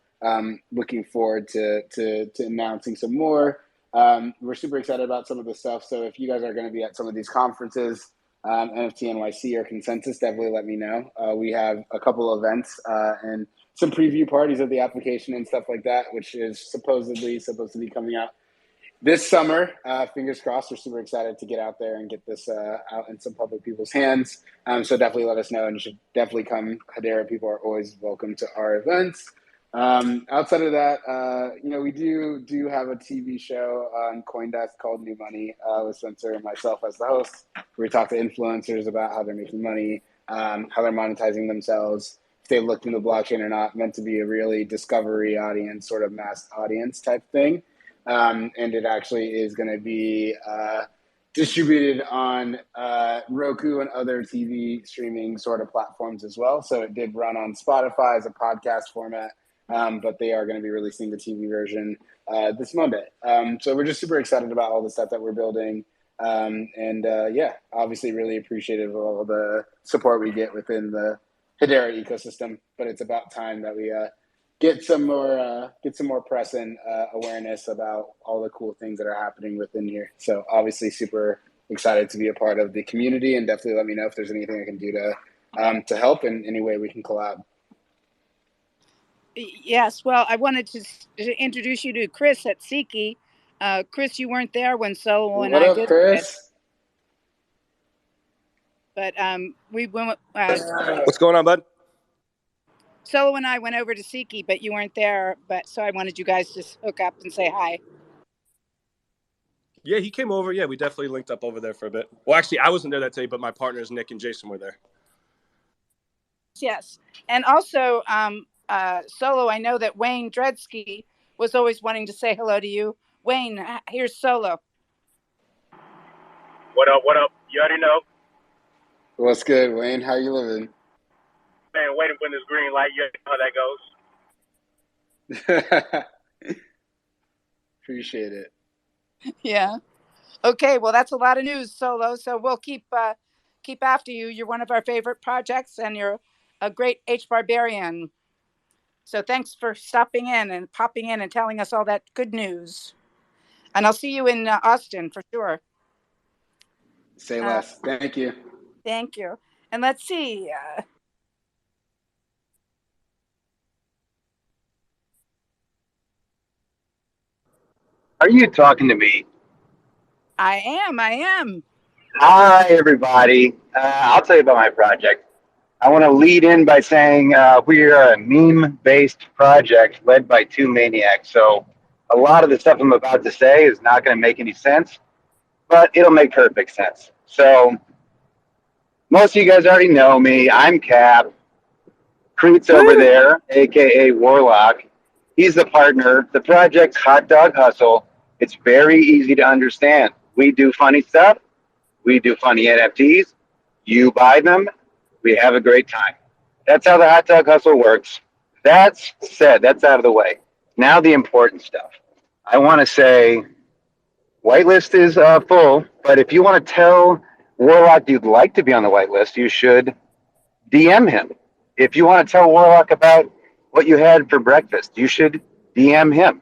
Speaker 12: Looking forward to announcing some more. We're super excited about some of the stuff. So if you guys are going to be at some of these conferences, NFT NYC or Consensus, definitely let me know. We have a couple events and some preview parties of the application and stuff like that, which is supposedly supposed to be coming out this summer. Fingers crossed. We're super excited to get out there and get this out in some public people's hands. So definitely let us know, and you should definitely come. Hedera people are always welcome to our events. Outside of that, we do have a TV show on CoinDesk called New Money with Spencer and myself as the host, where we talk to influencers about how they're making money, how they're monetizing themselves, if they looked in the blockchain or not, meant to be a really discovery audience, sort of mass audience type thing. And it actually is going to be distributed on Roku and other TV streaming sort of platforms as well. So it did run on Spotify as a podcast format. but they are going to be releasing the TV version this Monday. So we're just super excited about all the stuff that we're building. Yeah, obviously really appreciative of all the support we get within the Hedera ecosystem, but it's about time that we get some more press and awareness about all the cool things that are happening within here. So obviously super excited to be a part of the community, and definitely let me know if there's anything I can do to help in any way we can collab.
Speaker 1: Yes, well, I wanted to introduce you to Chris at Siki. Chris, you weren't there when Solo and
Speaker 12: What
Speaker 1: I
Speaker 12: up,
Speaker 1: did
Speaker 12: Chris?
Speaker 1: it, but we went.
Speaker 3: What's going on, bud?
Speaker 1: Solo and I went over to Siki, but you weren't there. But so I wanted you guys to hook up and say hi.
Speaker 3: Yeah, he came over. Yeah, we definitely linked up over there for a bit. Well, actually, I wasn't there that day, but my partners Nick and Jason were there.
Speaker 1: Yes, and also Solo. I know that Wayne Dredsky was always wanting to say hello to you. Wayne, here's Solo.
Speaker 13: What up? What up? You already know.
Speaker 12: What's good, Wayne? How you living?
Speaker 13: Man, waiting for this green light. You know how that goes.
Speaker 12: Appreciate it.
Speaker 1: Yeah. Okay. Well, that's a lot of news, Solo. So we'll keep after you. You're one of our favorite projects, and you're a great H Barbarian. So thanks for stopping in and popping in and telling us all that good news. And I'll see you in Austin for sure.
Speaker 12: Say less. Thank you.
Speaker 1: Thank you. And let's see.
Speaker 13: Are you talking to me?
Speaker 1: I am.
Speaker 13: Hi, everybody. I'll tell you about my project. I want to lead in by saying we are a meme-based project led by two maniacs. So a lot of the stuff I'm about to say is not going to make any sense, but it'll make perfect sense. So most of you guys already know me. I'm Cap. Creet's over there, a.k.a. Warlock. He's the partner. The project's Hot Dog Hustle. It's very easy to understand. We do funny stuff. We do funny NFTs. You buy them. We have a great time. That's how the Hot Dog Hustle works. That's said. That's out of the way. Now the important stuff. I want to say whitelist is full, but if you want to tell Warlock you'd like to be on the whitelist, you should DM him. If you want to tell Warlock about what you had for breakfast, you should DM him.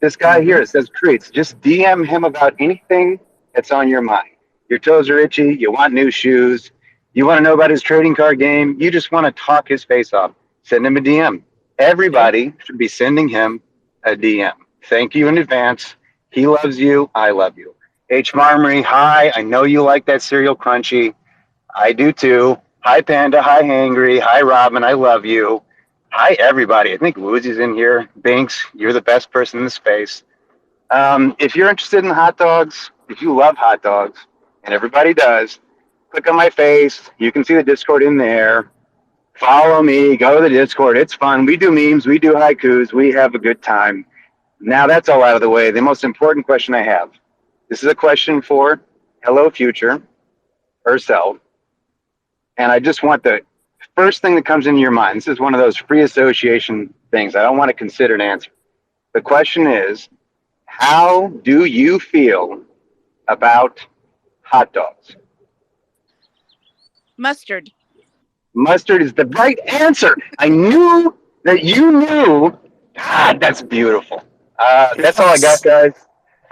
Speaker 13: This guy here, it says Creates. Just DM him about anything that's on your mind. Your toes are itchy. You want new shoes. You want to know about his trading card game. You just want to talk his face off. Send him a DM. Everybody should be sending him a DM. Thank you in advance. He loves you. I love you. H. Marmory, hi. I know you like that cereal crunchy. I do too. Hi, Panda. Hi, Hangry. Hi, Robin. I love you. Hi, everybody. I think Woozy's in here. Binks, you're the best person in the space. If you're interested in hot dogs, if you love hot dogs, and everybody does, click on my face. You can see the Discord in there. Follow me. Go to the Discord. It's fun. We do memes. We do haikus. We have a good time. Now that's all out of the way. The most important question I have. This is a question for Hello Future herself. And I just want the first thing that comes into your mind. This is one of those free association things. I don't want to consider an answer. The question is, how do you feel about hot dogs?
Speaker 1: Mustard.
Speaker 13: Mustard is the right answer. I knew that you knew. God, that's beautiful. That's all I got, guys.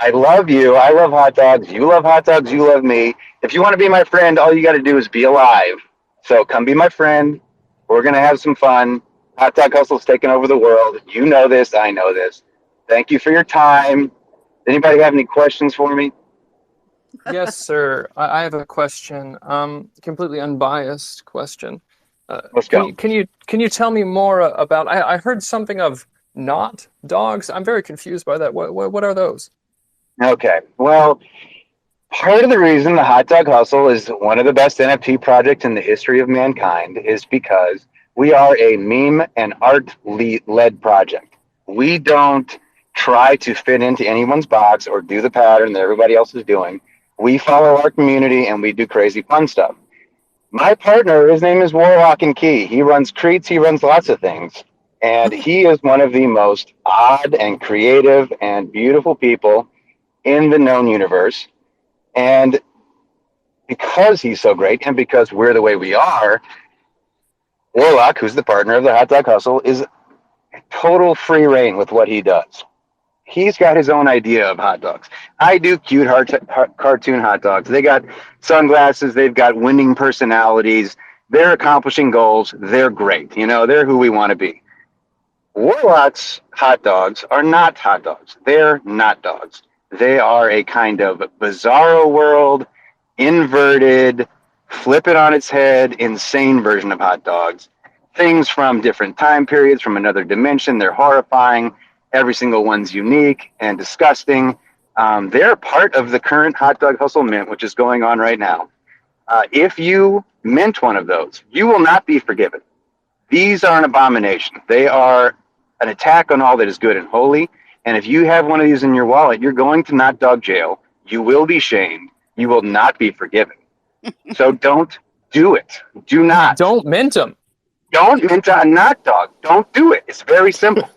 Speaker 13: I love you. I love hot dogs. You love hot dogs. You love me. If you want to be my friend, all you got to do is be alive. So come be my friend. We're going to have some fun. Hot Dog Hustle's taking over the world. You know this. I know this. Thank you for your time. Anybody have any questions for me?
Speaker 11: Yes, sir. I have a question. Completely unbiased question.
Speaker 13: Let's go.
Speaker 11: Can you tell me more about? I heard something of not dogs. I'm very confused by that. What are those?
Speaker 13: Okay. Well, part of the reason the Hot Dog Hustle is one of the best NFT projects in the history of mankind is because we are a meme and art-led project. We don't try to fit into anyone's box or do the pattern that everybody else is doing. We follow our community and we do crazy fun stuff. My partner, his name is Warlock and Key. He runs Creets. He runs lots of things. And he is one of the most odd and creative and beautiful people in the known universe. And because he's so great and because we're the way we are, Warlock, who's the partner of the Hot Dog Hustle, is total free reign with what he does. He's got his own idea of hot dogs. I do cute cartoon hot dogs. They got sunglasses. They've got winning personalities. They're accomplishing goals. They're great. You know, they're who we want to be. Warlock's hot dogs are not hot dogs. They're not dogs. They are a kind of bizarro world, inverted, flip it on its head, insane version of hot dogs. Things from different time periods, from another dimension. They're horrifying. Every single one's unique and disgusting. They're part of the current Hot Dog Hustle mint, which is going on right now. If you mint one of those, you will not be forgiven. These are an abomination. They are an attack on all that is good and holy. And if you have one of these in your wallet, you're going to not dog jail. You will be shamed. You will not be forgiven. So don't do it. Do not.
Speaker 11: Don't mint them.
Speaker 13: Don't mint a not dog. Don't do it. It's very simple.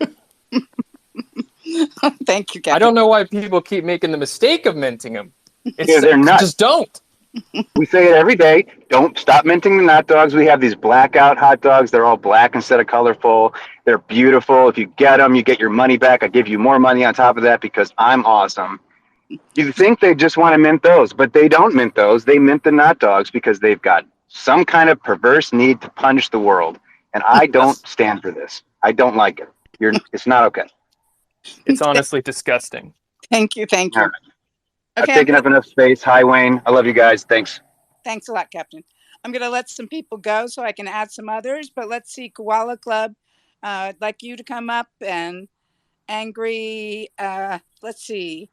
Speaker 1: Thank you, Captain.
Speaker 11: I don't know why people keep making the mistake of minting them.
Speaker 13: Yeah, they're nuts.
Speaker 11: Just don't.
Speaker 13: We say it every day. Don't stop minting the not dogs. We have these blackout hot dogs. They're all black instead of colorful. They're beautiful. If you get them, you get your money back. I give you more money on top of that because I'm awesome. You think they just want to mint those, but they don't mint those. They mint the not dogs because they've got some kind of perverse need to punish the world. And I don't stand for this. I don't like it. It's not okay.
Speaker 11: It's honestly disgusting.
Speaker 1: Thank you. Thank you.
Speaker 13: Right. I've taken up enough space. Hi, Wayne. I love you guys. Thanks.
Speaker 1: Thanks a lot, Captain. I'm going to let some people go so I can add some others, but let's see, Koala Club, I'd like you to come up, and Angry, let's see,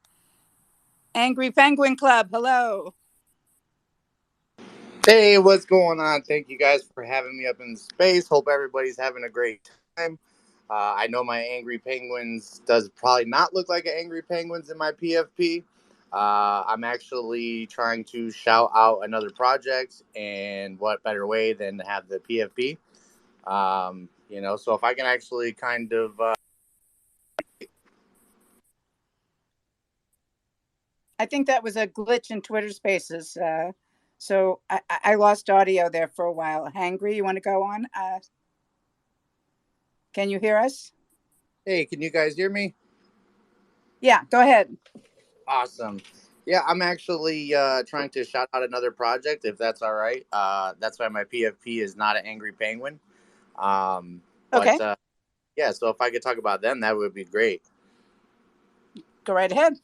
Speaker 1: Angry Penguin Club, hello.
Speaker 14: Hey, what's going on? Thank you guys for having me up in space. Hope everybody's having a great time. I know my Angry Penguins does probably not look like an Angry Penguins in my PFP. I'm actually trying to shout out another project, and what better way than to have the PFP? So if I can actually kind of...
Speaker 1: I think that was a glitch in Twitter Spaces. So I lost audio there for a while. Hangry, you want to go on? Can you hear us?
Speaker 14: Hey, can you guys hear me?
Speaker 1: Yeah, go ahead.
Speaker 14: Awesome. Yeah, I'm actually trying to shout out another project, if that's all right. That's why my PFP is not an Angry Penguin.
Speaker 1: Okay.
Speaker 14: Yeah, so if I could talk about them, that would be great.
Speaker 1: Go right ahead.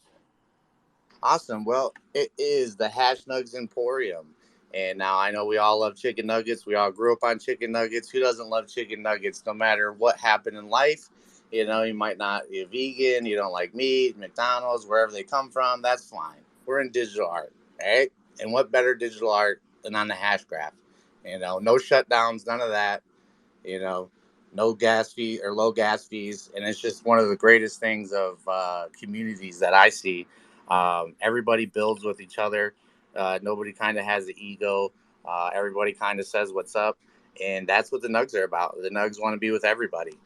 Speaker 14: Awesome. Well, it is the Hash Nugs Emporium. And now I know we all love chicken nuggets. We all grew up on chicken nuggets. Who doesn't love chicken nuggets? No matter what happened in life, you might not be a vegan, you don't like meat, McDonald's, wherever they come from, that's fine. We're in digital art, right? And what better digital art than on the hash graph? No shutdowns, none of that. No gas fee or low gas fees. And it's just one of the greatest things of communities that I see. Everybody builds with each other. Nobody kind of has the ego. Everybody kind of says what's up. And that's what the Nugs are about. The Nugs want to be with everybody,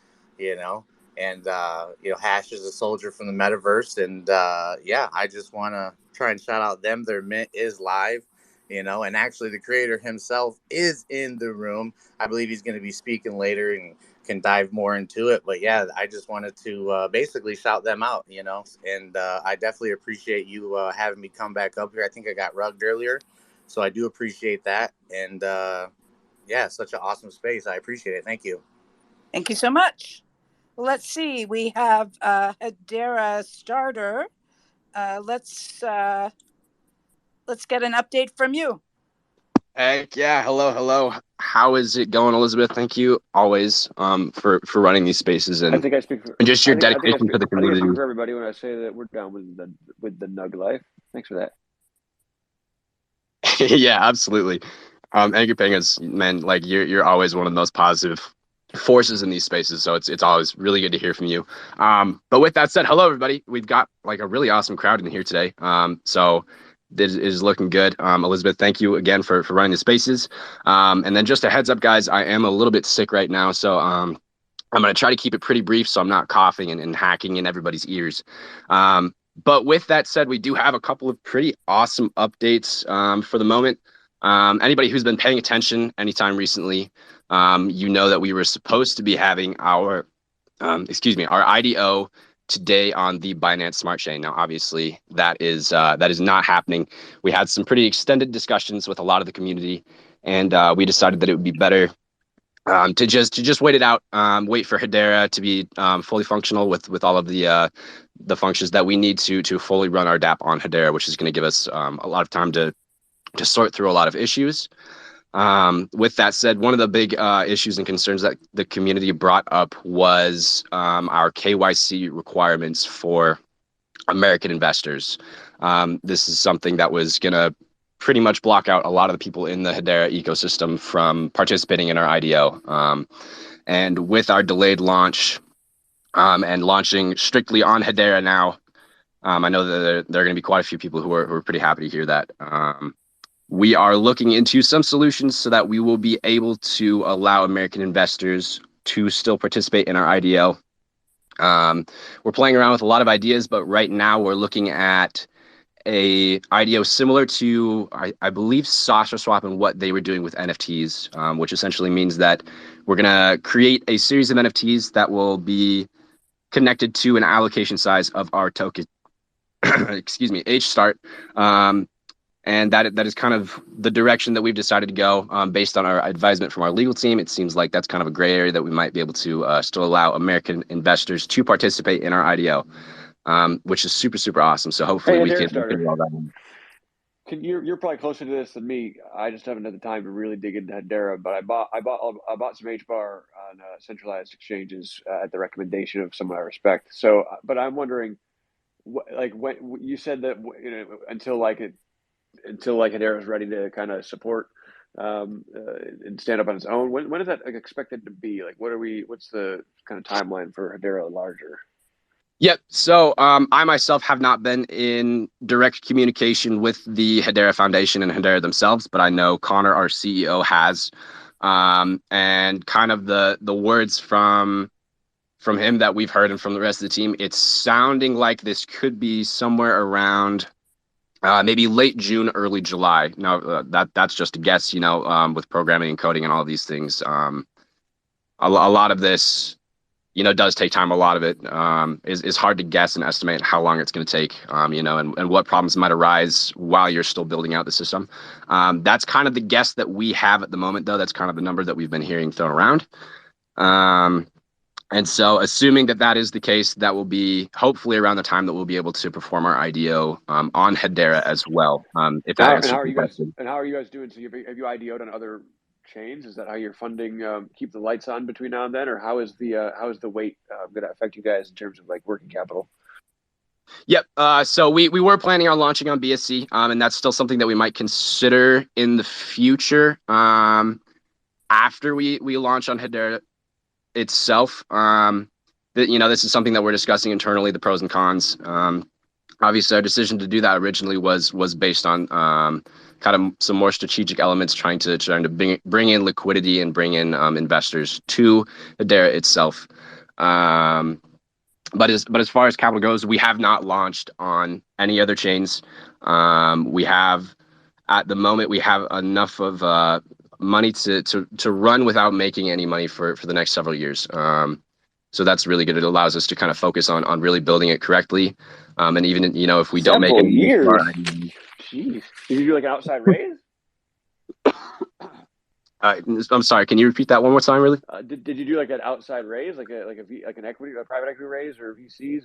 Speaker 14: And, Hash is a soldier from the metaverse. And, I just want to try and shout out them. Their mint is live, and actually the creator himself is in the room. I believe he's going to be speaking later and can dive more into it. But, yeah, I just wanted to basically shout them out, and I definitely appreciate you having me come back up here. I think I got rugged earlier, so I do appreciate that. And, such an awesome space. I appreciate it. Thank you.
Speaker 1: Thank you so much. Well, let's see. We have Hedera Starter. Let's get an update from you.
Speaker 15: Heck yeah. Hello. How is it going, Elisabeth? Thank you always for running these spaces and,
Speaker 16: I think I speak for,
Speaker 15: and just your dedication to the community.
Speaker 16: I think I speak for everybody when I say that we're down with the Nug life. Thanks for that.
Speaker 15: Yeah, absolutely. Angry Penguins, man, like you're always one of the most positive forces in these spaces, so it's always really good to hear from you. But with that said, hello everybody. We've got like a really awesome crowd in here today. So this is looking good. Elisabeth, thank you again for running the spaces. And then just a heads up, guys, I am a little bit sick right now, so I'm going to try to keep it pretty brief so I'm not coughing and hacking in everybody's ears. But with that said, we do have a couple of pretty awesome updates for the moment. Anybody who's been paying attention anytime recently, you know that we were supposed to be having our IDO today on the Binance Smart Chain. Now, obviously, that is not happening. We had some pretty extended discussions with a lot of the community, and we decided that it would be better to just wait it out, wait for Hedera to be fully functional with all of the functions that we need to fully run our DApp on Hedera, which is going to give us a lot of time to sort through a lot of issues. With that said, one of the big issues and concerns that the community brought up was our KYC requirements for American investors. This is something that was going to pretty much block out a lot of the people in the Hedera ecosystem from participating in our IDO. And with our delayed launch and launching strictly on Hedera now, I know that there are going to be quite a few people who are pretty happy to hear that. We are looking into some solutions so that we will be able to allow American investors to still participate in our IDO. We're playing around with a lot of ideas, but right now we're looking at a IDO similar to, I believe, SashaSwap and what they were doing with NFTs, which essentially means that we're going to create a series of NFTs that will be connected to an allocation size of our token, excuse me, HStart. And that is kind of the direction that we've decided to go based on our advisement from our legal team. It seems like that's kind of a gray area that we might be able to still allow American investors to participate in our IDO, which is super, super awesome. So hopefully we can figure all that out.
Speaker 16: You're probably closer to this than me. I just haven't had the time to really dig into Hedera, but I bought some HBAR on centralized exchanges at the recommendation of someone I respect. So, but I'm wondering, when you said that until Hedera is ready to kind of support and stand up on its own. When is that expected to be? What's the kind of timeline for Hedera larger?
Speaker 15: Yep. So I myself have not been in direct communication with the Hedera Foundation and Hedera themselves, but I know Connor, our CEO, has. And kind of the words from him that we've heard and from the rest of the team, it's sounding like this could be somewhere around maybe late June, early July. Now that's just a guess, with programming and coding and all of these things. A lot of this, does take time. A lot of it is hard to guess and estimate how long it's going to take, and what problems might arise while you're still building out the system. That's kind of the guess that we have at the moment, though. That's kind of the number that we've been hearing thrown around. And so assuming that is the case, that will be hopefully around the time that we'll be able to perform our IDO on Hedera as well. If that answers your question.
Speaker 16: And how are you guys doing? So have you IDO'd on other chains? Is that how you're funding, keep the lights on between now and then? Or how is the wait going to affect you guys in terms of working capital?
Speaker 15: Yep. So we were planning on launching on BSC, and that's still something that we might consider in the future after we launch on Hedera itself. This is something that we're discussing internally, the pros and cons. Obviously our decision to do that originally was based on kind of some more strategic elements, trying to bring in liquidity and bring in investors to Hedera itself. But as far as capital goes, we have not launched on any other chains. At the moment we have enough of money to run without making any money for the next several years. So that's really good. It allows us to kind of focus on really building it correctly. And even, if we don't make any
Speaker 16: years. Jeez. Did you do an outside raise?
Speaker 15: I'm sorry, can you repeat that one more time, really?
Speaker 16: Did you do an outside raise, like an equity, a private equity raise, or VCs?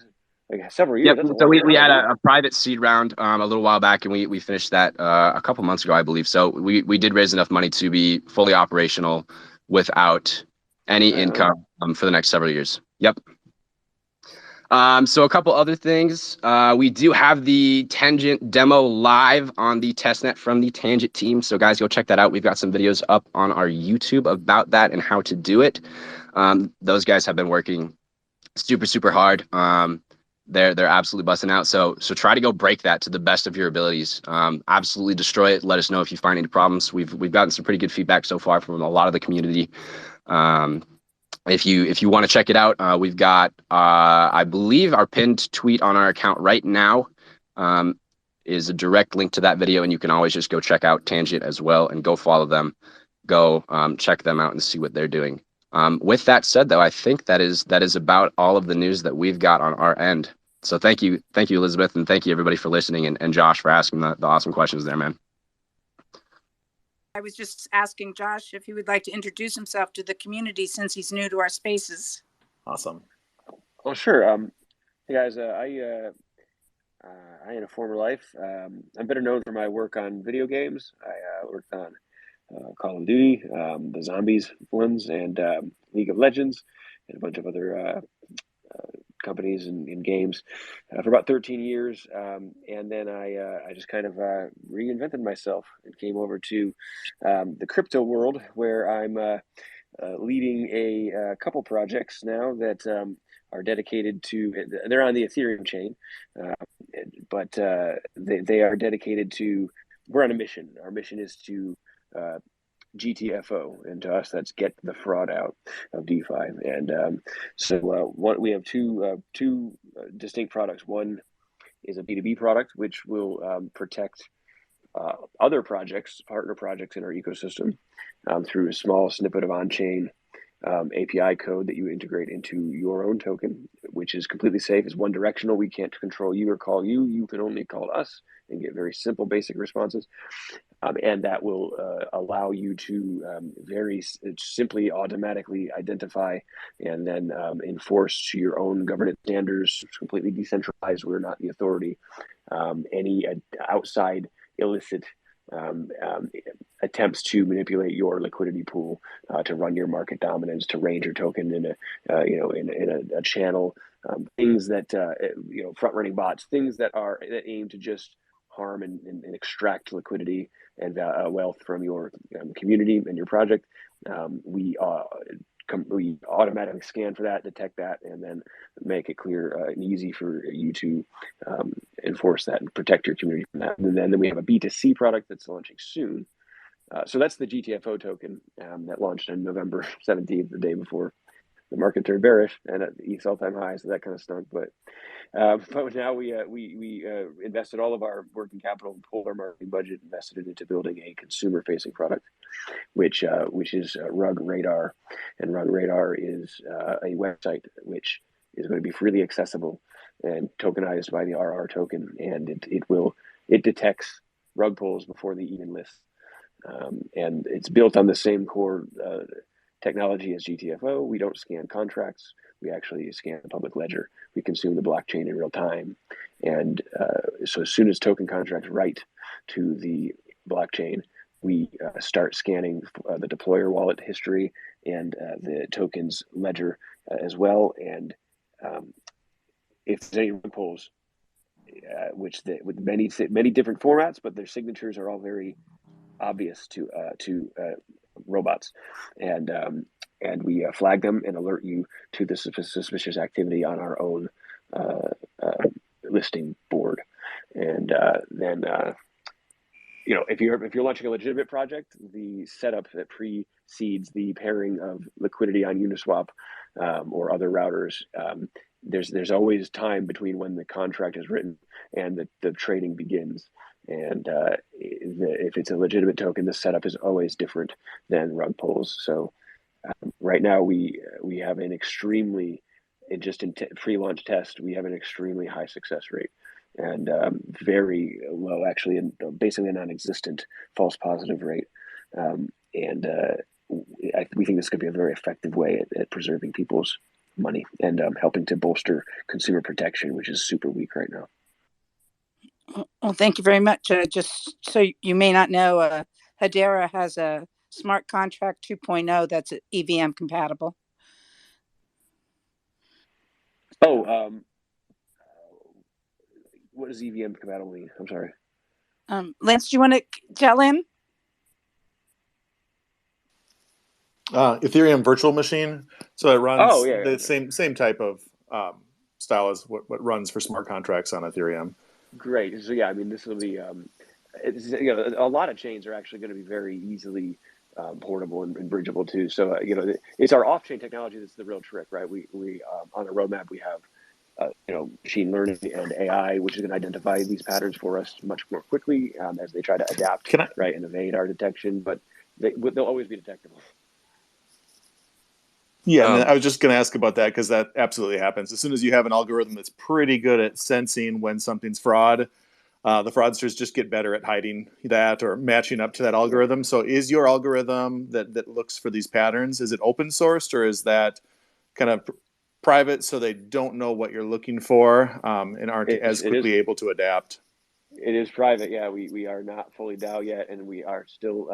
Speaker 16: Several years.
Speaker 15: Yep. So we had a private seed round a little while back, and we finished that a couple months ago, I believe. So we did raise enough money to be fully operational without any income for the next several years. Yep. So a couple other things. We do have the Tangent demo live on the testnet from the Tangent team. So guys, go check that out. We've got some videos up on our YouTube about that and how to do it. Those guys have been working super, super hard. They're absolutely busting out. So try to go break that to the best of your abilities. Absolutely destroy it. Let us know if you find any problems. We've gotten some pretty good feedback so far from a lot of the community. if you want to check it out, we've got I believe our pinned tweet on our account right now is a direct link to that video, and you can always just go check out Tangent as well and go follow them, go check them out and see what they're doing. With that said, though, I think that is about all of the news that we've got on our end. So thank you, Elisabeth, and thank you everybody for listening, and Josh for asking the awesome questions there, man.
Speaker 1: I was just asking Josh if he would like to introduce himself to the community since he's new to our spaces.
Speaker 4: Awesome.
Speaker 16: Well, sure. Hey guys, I in a former life, I'm better known for my work on video games. I worked on Call of Duty, the Zombies ones, and League of Legends, and a bunch of other companies and games for about 13 years. And then I just kind of reinvented myself and came over to the crypto world, where I'm leading a couple projects now that are dedicated to, they're on the Ethereum chain, but they are dedicated to, we're on a mission. Our mission is to GTFO, and to us that's get the fraud out of DeFi. And we have two distinct products. One is a B2B product, which will protect other projects, partner projects in our ecosystem, through a small snippet of on-chain API code that you integrate into your own token, which is completely safe. It's one directional. We can't control you or call you. You can only call us and get very simple, basic responses. And that will allow you to very simply automatically identify and then enforce to your own governance standards. It's completely decentralized. We're not the authority. Any outside illicit attempts to manipulate your liquidity pool, to run your market dominance, to range your token in a channel, things that front running bots, things that aim to just harm and extract liquidity and wealth from your community and your project. We automatically scan for that, detect that, and then make it clear and easy for you to enforce that and protect your community from that. And then we have a B2C product that's launching soon. So that's the GTFO token that launched on November 17th, the day before the market turned bearish and at ETH all-time high, so that kind of stunk. But now we invested all of our working capital, pulled our marketing budget, invested it into building a consumer-facing product, which is Rug Radar, and Rug Radar is a website which is going to be freely accessible and tokenized by the RR token, and it detects rug pulls before they even list, and it's built on the same core technology as GTFO. We don't scan contracts. We actually scan the public ledger. We consume the blockchain in real time. And so as soon as token contracts write to the blockchain, we start scanning the deployer wallet history and the token's ledger as well. And if there's any rug pulls, with many different formats, but their signatures are all very obvious to robots, and we flag them and alert you to the suspicious activity on our own listing board. And then if you're launching a legitimate project, the setup that precedes the pairing of liquidity on Uniswap or other routers, there's always time between when the contract is written and the trading begins. And if it's a legitimate token, the setup is always different than rug pulls. So right now we have an extremely, just in pre-launch test, we have an extremely high success rate and very low, actually, and basically a non-existent false positive rate. We think this could be a very effective way at preserving people's money and helping to bolster consumer protection, which is super weak right now.
Speaker 1: Well, thank you very much. Just so you may not know, Hedera has a smart contract 2.0 that's EVM compatible.
Speaker 16: Oh, what does EVM compatible mean? I'm sorry.
Speaker 1: Lance, do you want to tell him?
Speaker 4: Ethereum virtual machine. So it runs
Speaker 16: the
Speaker 4: same type of style as what runs for smart contracts on Ethereum.
Speaker 16: Great. So yeah, I mean, this will be a lot of chains are actually going to be very easily portable and bridgeable too. So it's our off-chain technology that's the real trick, right? We on the roadmap we have machine learning and AI, which is going to identify these patterns for us much more quickly as they try to adapt, right, and evade our detection. But they'll always be detectable.
Speaker 4: Yeah, and I was just going to ask about that because that absolutely happens. As soon as you have an algorithm that's pretty good at sensing when something's fraud, the fraudsters just get better at hiding that or matching up to that algorithm. So is your algorithm that looks for these patterns, is it open sourced or is that kind of private so they don't know what you're looking for and aren't as quickly able to adapt?
Speaker 16: It is private. Yeah, we are not fully DAO yet, and we are still,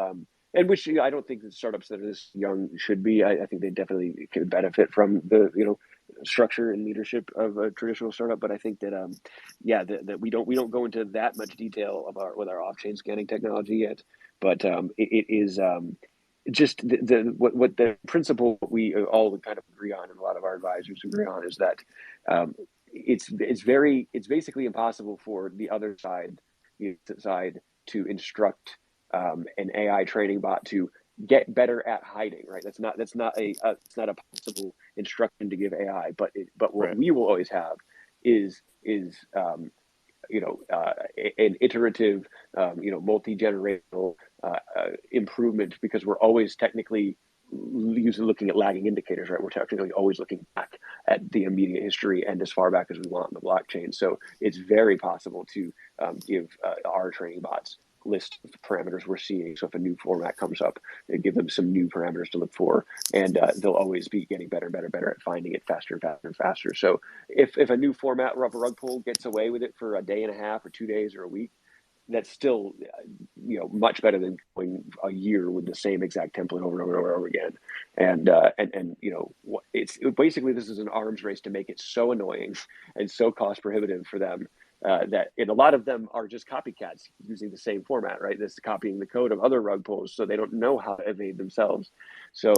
Speaker 16: and which I don't think the startups that are this young should be. I think they definitely could benefit from the structure and leadership of a traditional startup. But I think that that we don't go into that much detail about with our off-chain scanning technology yet. But it is just what the principle we all kind of agree on, and a lot of our advisors agree on, is that it's basically impossible for the other side to instruct an AI training bot to get better at hiding, right? That's not a possible instruction to give AI, but what we will always have is an iterative, multi-generational improvement, because we're always technically looking at lagging indicators, right? We're technically always looking back at the immediate history and as far back as we want in the blockchain. So it's very possible to give our training bots list of parameters we're seeing. So if a new format comes up, give them some new parameters to look for, and they'll always be getting better at finding it faster and faster and faster. So if a new format of a rug pull gets away with it for a day and a half or 2 days or a week, that's still much better than going a year with the same exact template over and over again. And it's basically, this is an arms race to make it so annoying and so cost prohibitive for them that a lot of them are just copycats using the same format, right? This is copying the code of other rug pulls, so they don't know how to evade themselves. So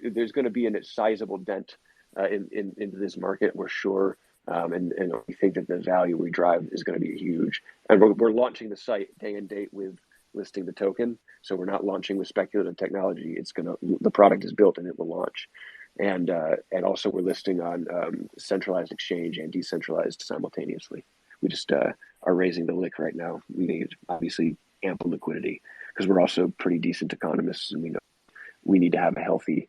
Speaker 16: there's going to be a sizable dent into this market, we're sure. And we think that the value we drive is going to be huge. And we're launching the site day and date with listing the token. So we're not launching with speculative technology. The product is built and it will launch. And also we're listing on centralized exchange and decentralized simultaneously. We just are raising the lick right now. We need obviously ample liquidity because we're also pretty decent economists, and we know we need to have a healthy,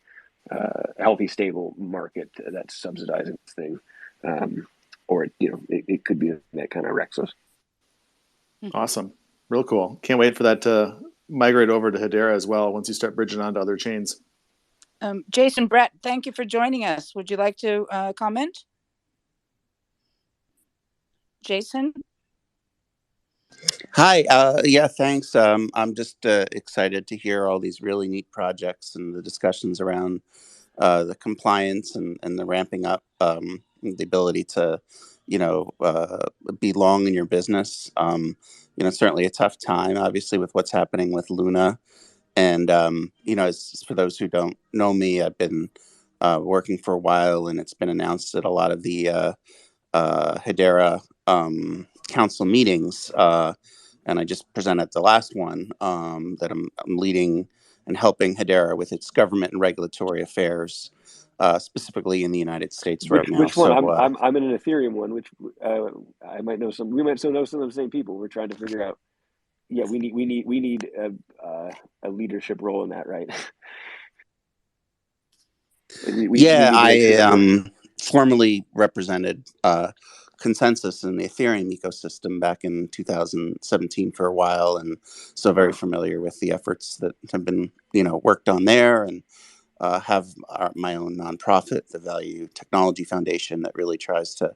Speaker 16: stable market that's subsidizing this thing. Or it could be that kind of wrecks us.
Speaker 4: Awesome, real cool. Can't wait for that to migrate over to Hedera as well once you start bridging onto other chains.
Speaker 1: Jason Brett, thank you for joining us. Would you like to comment? Jason?
Speaker 17: Hi, yeah, thanks. I'm just excited to hear all these really neat projects and the discussions around the compliance and the ramping up, the ability to, be long in your business. Certainly a tough time, obviously, with what's happening with Luna. And, for those who don't know me, I've been working for a while, and it's been announced at a lot of the Hedera council meetings. And I just presented the last one that I'm leading and helping Hedera with its government and regulatory affairs, specifically in the United States right now.
Speaker 16: Which one?
Speaker 17: So,
Speaker 16: I'm in an Ethereum one, which I might know some. We might still know some of the same people. We're trying to figure out. Yeah, we need a leadership role in that, right?
Speaker 17: I formally represented Consensus in the Ethereum ecosystem back in 2017 for a while, and so very familiar with the efforts that have been worked on there, and have my own nonprofit, the Value Technology Foundation, that really tries to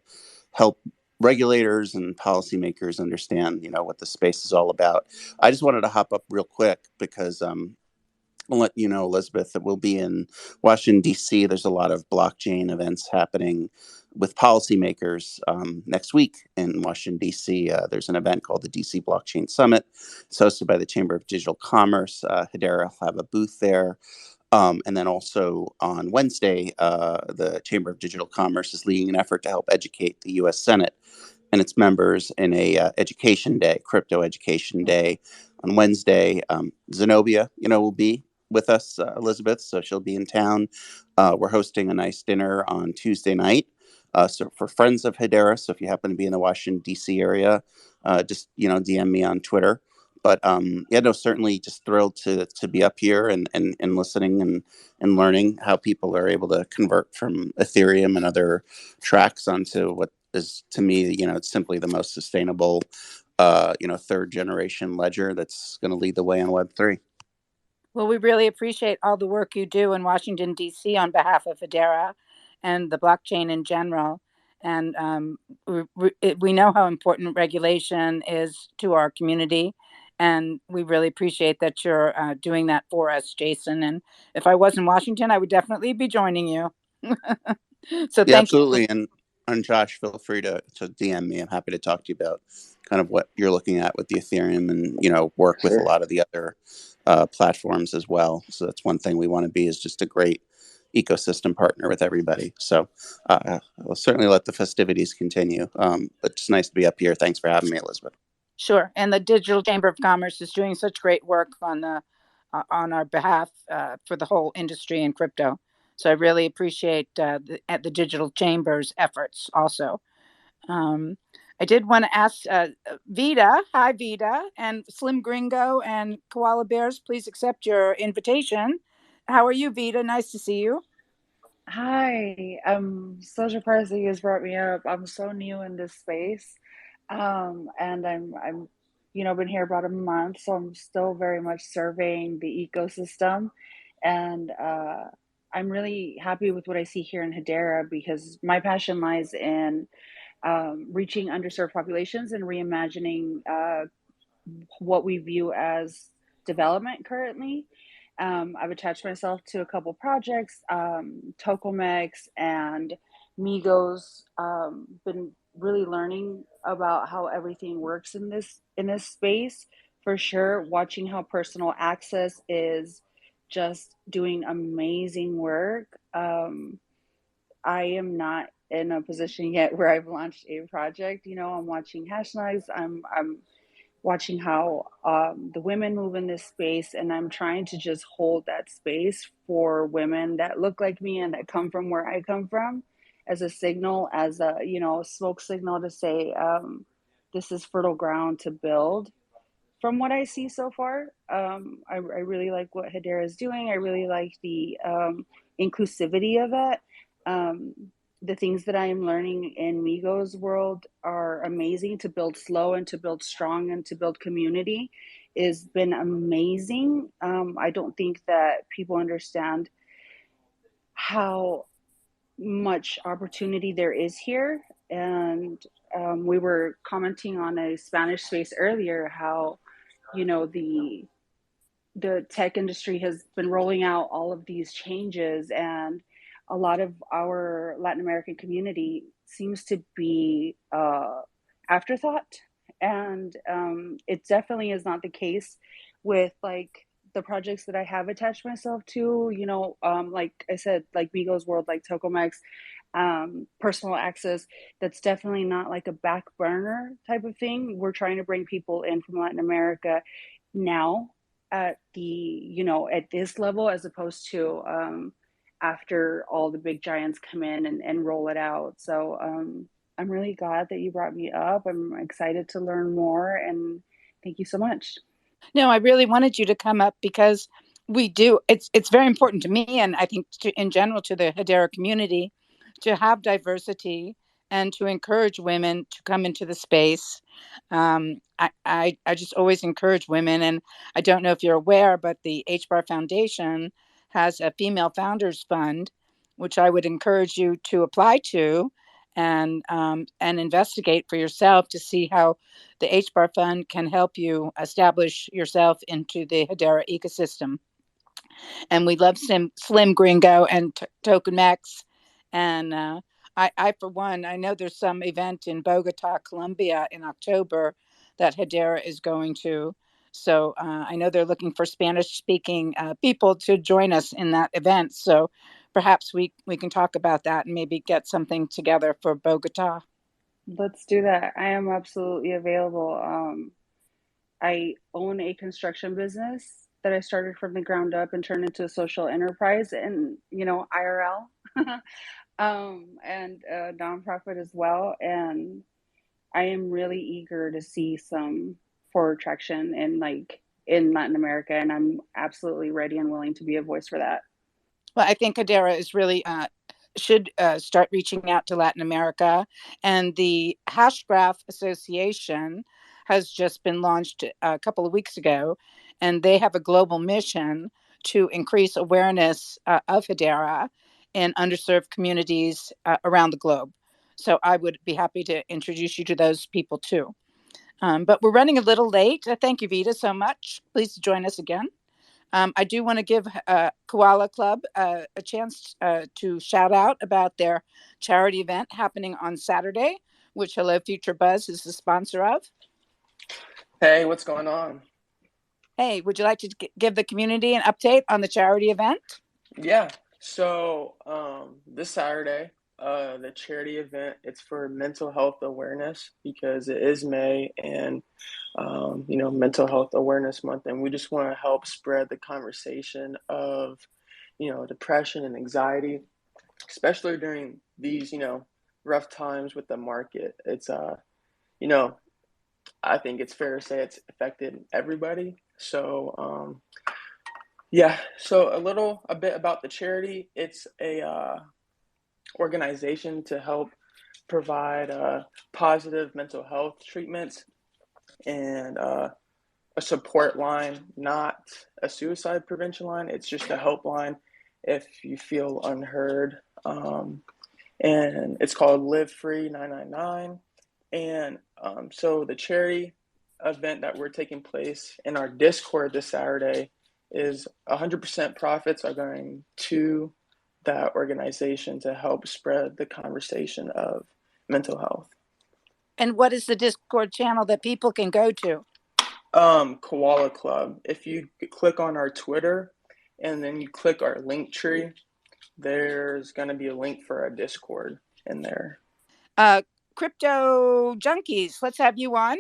Speaker 17: help regulators and policymakers understand what the space is all about. I just wanted to hop up real quick because I'll let you know, Elisabeth, that we'll be in Washington, D.C. There's a lot of blockchain events happening with policymakers next week in Washington, D.C. There's an event called the D.C. Blockchain Summit. It's hosted by the Chamber of Digital Commerce. Hedera will have a booth there. And then also on Wednesday, the Chamber of Digital Commerce is leading an effort to help educate the U.S. Senate and its members in a education day, crypto education day, on Wednesday. Zenobia, will be with us, Elisabeth, so she'll be in town. We're hosting a nice dinner on Tuesday night. So for friends of Hedera, so if you happen to be in the Washington D.C. area, just DM me on Twitter. But certainly just thrilled to be up here and listening and learning how people are able to convert from Ethereum and other tracks onto what is, to me, it's simply the most sustainable, third generation ledger that's going to lead the way on Web3.
Speaker 1: Well, we really appreciate all the work you do in Washington, D.C. on behalf of Hedera and the blockchain in general. And we know how important regulation is to our community. And we really appreciate that you're doing that for us, Jason. And if I was in Washington, I would definitely be joining you. So
Speaker 17: Yeah,
Speaker 1: thank you.
Speaker 17: absolutely. And Josh, feel free to DM me. I'm happy to talk to you about kind of what you're looking at with the Ethereum and, work with a lot of the other platforms as well. So that's one thing we want to be, is just a great ecosystem partner with everybody. So I'll certainly let the festivities continue. But it's nice to be up here. Thanks for having me, Elisabeth.
Speaker 1: Sure. And the Digital Chamber of Commerce is doing such great work on our behalf for the whole industry in crypto. So I really appreciate the Digital Chamber's efforts also. I did want to ask Vida, hi Vida, and Slim Gringo and Koala Bears, please accept your invitation. How are you, Vida? Nice to see you.
Speaker 18: Hi, I'm so surprised that you guys brought me up. I'm so new in this space. And I'm been here about a month, so I'm still very much surveying the ecosystem. And I'm really happy with what I see here in Hedera, because my passion lies in reaching underserved populations and reimagining what we view as development currently. I've attached myself to a couple projects, Tokomex and Migos. Been really learning about how everything works in this space, for sure. Watching how personal access is just doing amazing work. I am not in a position yet where I've launched a project. I'm watching hashtags. I'm watching how the women move in this space, and I'm trying to just hold that space for women that look like me and that come from where I come from, as a signal, as a smoke signal to say this is fertile ground to build. From what I see so far, I really like what Hedera is doing. I really like the inclusivity of it. Um, the things that I am learning in Migos world are amazing. To build slow and to build strong and to build community has been amazing. I don't think that people understand how much opportunity there is here. And we were commenting on a Spanish space earlier, how the tech industry has been rolling out all of these changes, and a lot of our Latin American community seems to be afterthought. And it definitely is not the case with like the projects that I have attached myself to, like I said, like Migos World, like Tokomex, personal access. That's definitely not like a back burner type of thing. We're trying to bring people in from Latin America now at at this level, as opposed to after all the big giants come in and roll it out. So I'm really glad that you brought me up. I'm excited to learn more, and thank you so much.
Speaker 1: No, I really wanted you to come up because we do. It's very important to me, and I think in general to the Hedera community, to have diversity and to encourage women to come into the space. I just always encourage women, and I don't know if you're aware, but the HBAR Foundation has a Female Founders Fund, which I would encourage you to apply to and investigate for yourself to see how the HBAR Fund can help you establish yourself into the Hedera ecosystem. And we love Slim Gringo and Token Max. And I, for one, I know there's some event in Bogota, Colombia in October that Hedera is going to. So I know they're looking for Spanish-speaking people to join us in that event. So perhaps we can talk about that and maybe get something together for Bogota.
Speaker 18: Let's do that. I am absolutely available. I own a construction business that I started from the ground up and turned into a social enterprise and, IRL, and a nonprofit as well. And I am really eager to see some forward traction in Latin America, and I'm absolutely ready and willing to be a voice for that.
Speaker 1: Well, I think Hedera is really should start reaching out to Latin America, and the Hashgraph Association has just been launched a couple of weeks ago, and they have a global mission to increase awareness of Hedera in underserved communities around the globe. So I would be happy to introduce you to those people too. But we're running a little late. Thank you, Vita, so much. Please join us again. I do want to give Koala Club a chance to shout out about their charity event happening on Saturday, which Hello Future Buzz is the sponsor of.
Speaker 19: Hey, what's going on?
Speaker 1: Hey, would you like to give the community an update on the charity event?
Speaker 19: Yeah. So this Saturday, the charity event, it's for mental health awareness because it is May and Mental Health Awareness Month, and we just want to help spread the conversation of depression and anxiety, especially during these rough times with the market. It's I think it's fair to say it's affected everybody. So so a bit about the charity. It's a organization to help provide positive mental health treatments and a support line, not a suicide prevention line. It's just a helpline if you feel unheard. And it's called Live Free 999. And so the charity event that we're taking place in our Discord this Saturday is 100% profits are going to that organization to help spread the conversation of mental health.
Speaker 1: And what is the Discord channel that people can go to?
Speaker 19: Koala Club. If you click on our Twitter and then you click our link tree, there's going to be a link for our Discord in there.
Speaker 1: Crypto Junkies, let's have you on.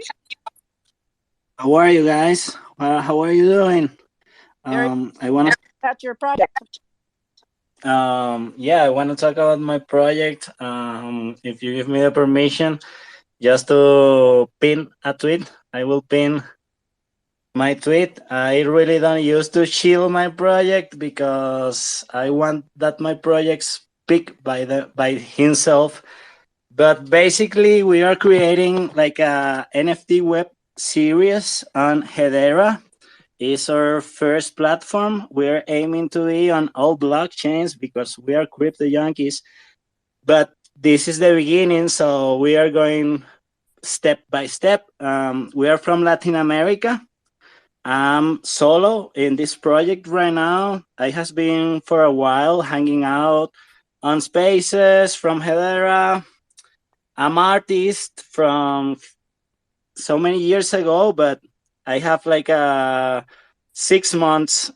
Speaker 20: How are you guys? How are you doing? I want to
Speaker 1: about your project.
Speaker 20: I want to talk about my project. If you give me the permission, just to pin a tweet, I will pin my tweet. I really don't used to shield my project because I want that my project speak by himself. But basically, we are creating like a NFT web series on Hedera. It's our first platform. We're aiming to be on all blockchains because we are crypto junkies. But this is the beginning, so we are going step by step. We are from Latin America. I'm solo in this project right now. I has been for a while hanging out on spaces from Hedera. I'm artist from so many years ago, but I have like 6 months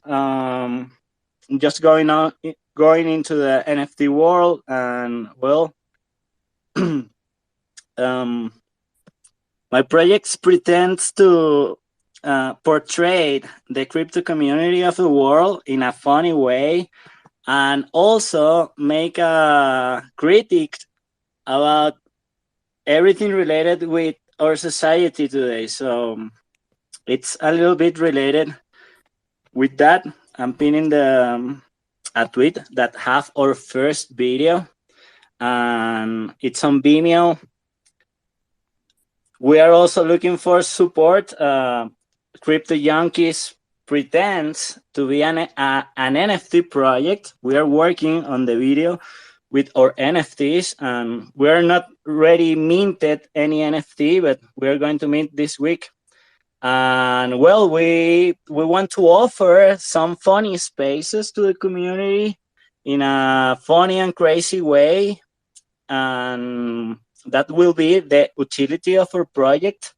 Speaker 20: just going into the NFT world, and well, my project pretends to portray the crypto community of the world in a funny way, and also make a critique about everything related with our society today. So it's a little bit related with that. I'm pinning a tweet that have our first video, and it's on Vimeo. We are also looking for support. Crypto Junkies pretends to be an NFT project. We are working on the video with our NFTs, and we're not ready minted any NFT, but we're going to mint this week. And well, we want to offer some funny spaces to the community in a funny and crazy way, and that will be the utility of our project.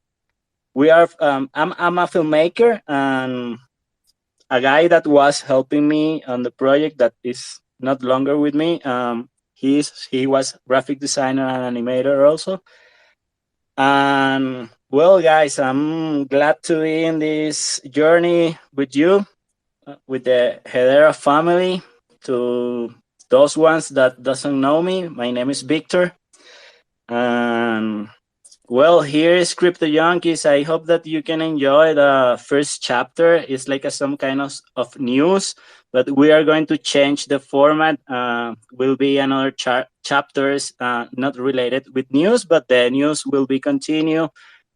Speaker 20: We are I'm a filmmaker, and a guy that was helping me on the project that is not longer with me. He was graphic designer and animator also. And Well, guys, I'm glad to be in this journey with you, with the Hedera family. To those ones that doesn't know me, my name is Victor, and well, here is Crypto Junkies. I hope that you can enjoy the first chapter. It's like some kind of news, but we are going to change the format. Will be another chapters not related with news, but the news will be continue.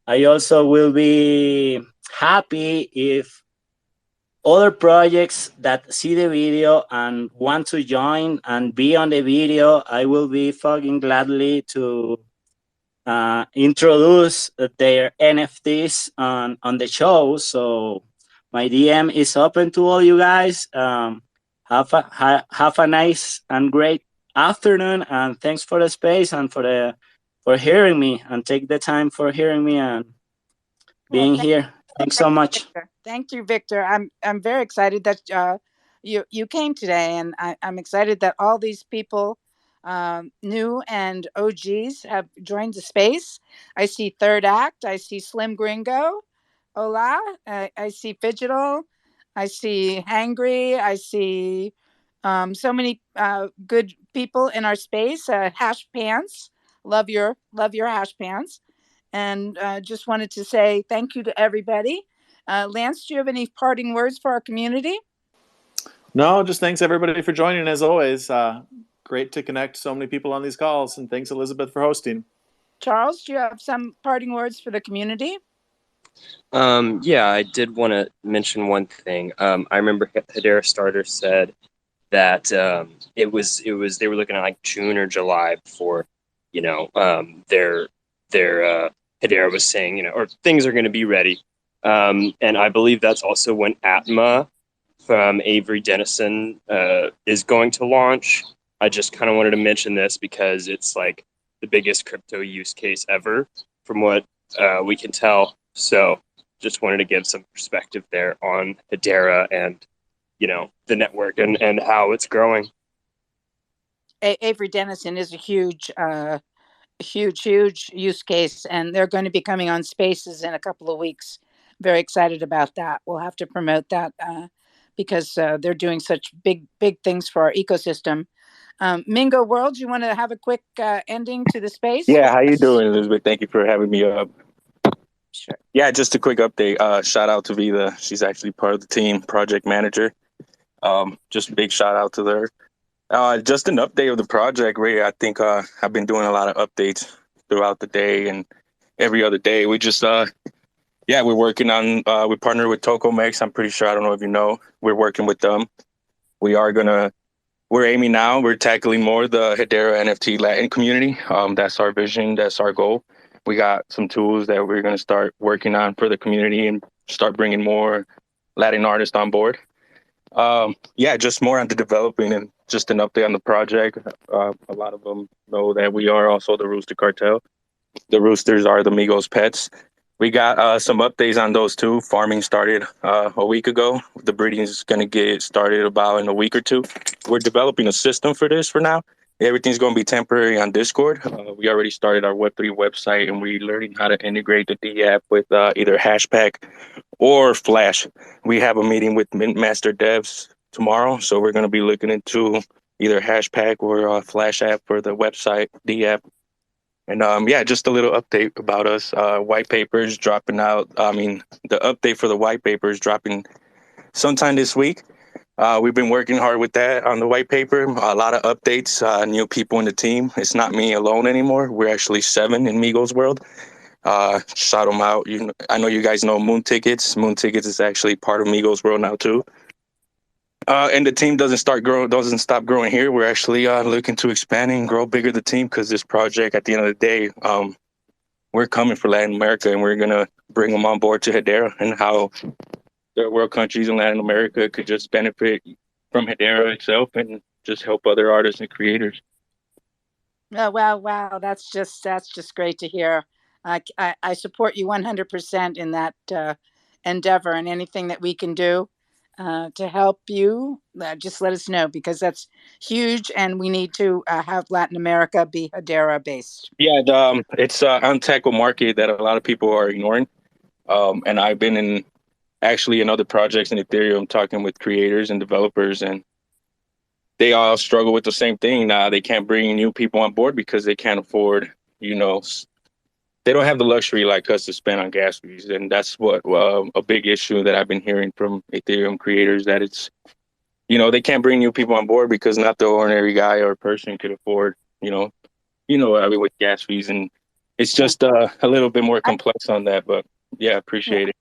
Speaker 20: I also will be happy if other projects that see the video and want to join and be on the video, I will be fucking gladly to introduce their NFTs on the show. So my DM is open to all you guys. Have a nice and great afternoon, and thanks for the space and for hearing me and take the time for hearing me and being here. Thanks so much.
Speaker 1: Victor. Thank you, Victor. I'm very excited that you came today, and I'm excited that all these people, new and OGs, have joined the space. I see Third Act. I see Slim Gringo. Hola. I see Fidgetal. I see Hangry. I see so many good people in our space. Hash Pants. Love your Hash Pants. And just wanted to say thank you to everybody. Lance, do you have any parting words for our community?
Speaker 4: No, just thanks everybody for joining as always. Great to connect so many people on these calls, and thanks Elisabeth for hosting.
Speaker 1: Charles, do you have some parting words for the community?
Speaker 15: Yeah, I did want to mention one thing. I remember Hedera Starter said that it was they were looking at like June or July before, their Hedera was saying, or things are going to be ready. And I believe that's also when Atma from Avery Dennison is going to launch. I just kind of wanted to mention this because it's like the biggest crypto use case ever from what we can tell. So just wanted to give some perspective there on Hedera and, the network and how it's growing.
Speaker 1: Avery Dennison is a huge use case, and they're going to be coming on Spaces in a couple of weeks. Very excited about that. We'll have to promote that because they're doing such big things for our ecosystem. Mingo World, you want to have a quick ending to the space?
Speaker 21: Yeah, how you doing, Elizabeth? Thank you for having me up.
Speaker 1: Sure.
Speaker 21: Yeah, just a quick update. Shout out to Vida. She's actually part of the team, project manager. Just a big shout out to her. Just an update of the project, Ray. I think I've been doing a lot of updates throughout the day and every other day. We just we're working on we partnered with TokoMex. I'm pretty sure, I don't know if you know, we're working with them. We're aiming now, we're tackling more the Hedera NFT Latin community. That's our vision, that's our goal. We got some tools that we're going to start working on for the community and start bringing more Latin artists on board. Just more on the developing and just an update on the project. A lot of them know that we are also the Rooster Cartel. The Roosters are the Migos pets. We got some updates on those too. Farming started a week ago. The breeding is going to get started about in a week or two. We're developing a system for this for now. Everything's going to be temporary on Discord. We already started our Web3 website, and we're learning how to integrate the D app with either Hashpack or Flash. We have a meeting with Master Devs tomorrow, so we're going to be looking into either Hashpack or Flash app for the website D app. And just a little update about us. White papers dropping out. The update for the white paper is dropping sometime this week. We've been working hard with that on the white paper. A lot of updates, new people in the team. It's not me alone anymore. We're actually 7 in Migos World. Shout them out. I know you guys know Moon Tickets. Moon Tickets is actually part of Migos World now too. And the team doesn't stop growing here. We're actually looking to expand and grow bigger the team, because this project, at the end of the day, we're coming for Latin America, and we're gonna bring them on board to Hedera, and how the world countries in Latin America could just benefit from Hedera itself and just help other artists and creators.
Speaker 1: Oh, wow! That's just great to hear. I support you 100% in that endeavor, and anything that we can do to help you, just let us know, because that's huge, and we need to have Latin America be Hedera based.
Speaker 21: Yeah, it's an untackled market that a lot of people are ignoring. And I've been in other projects in Ethereum talking with creators and developers, and they all struggle with the same thing. Now they can't bring new people on board because they can't afford, they don't have the luxury like us to spend on gas fees. And that's what a big issue that I've been hearing from Ethereum creators, that it's, they can't bring new people on board because not the ordinary guy or person could afford, I mean, with gas fees. And it's just a little bit more complex on that, but yeah, appreciate it.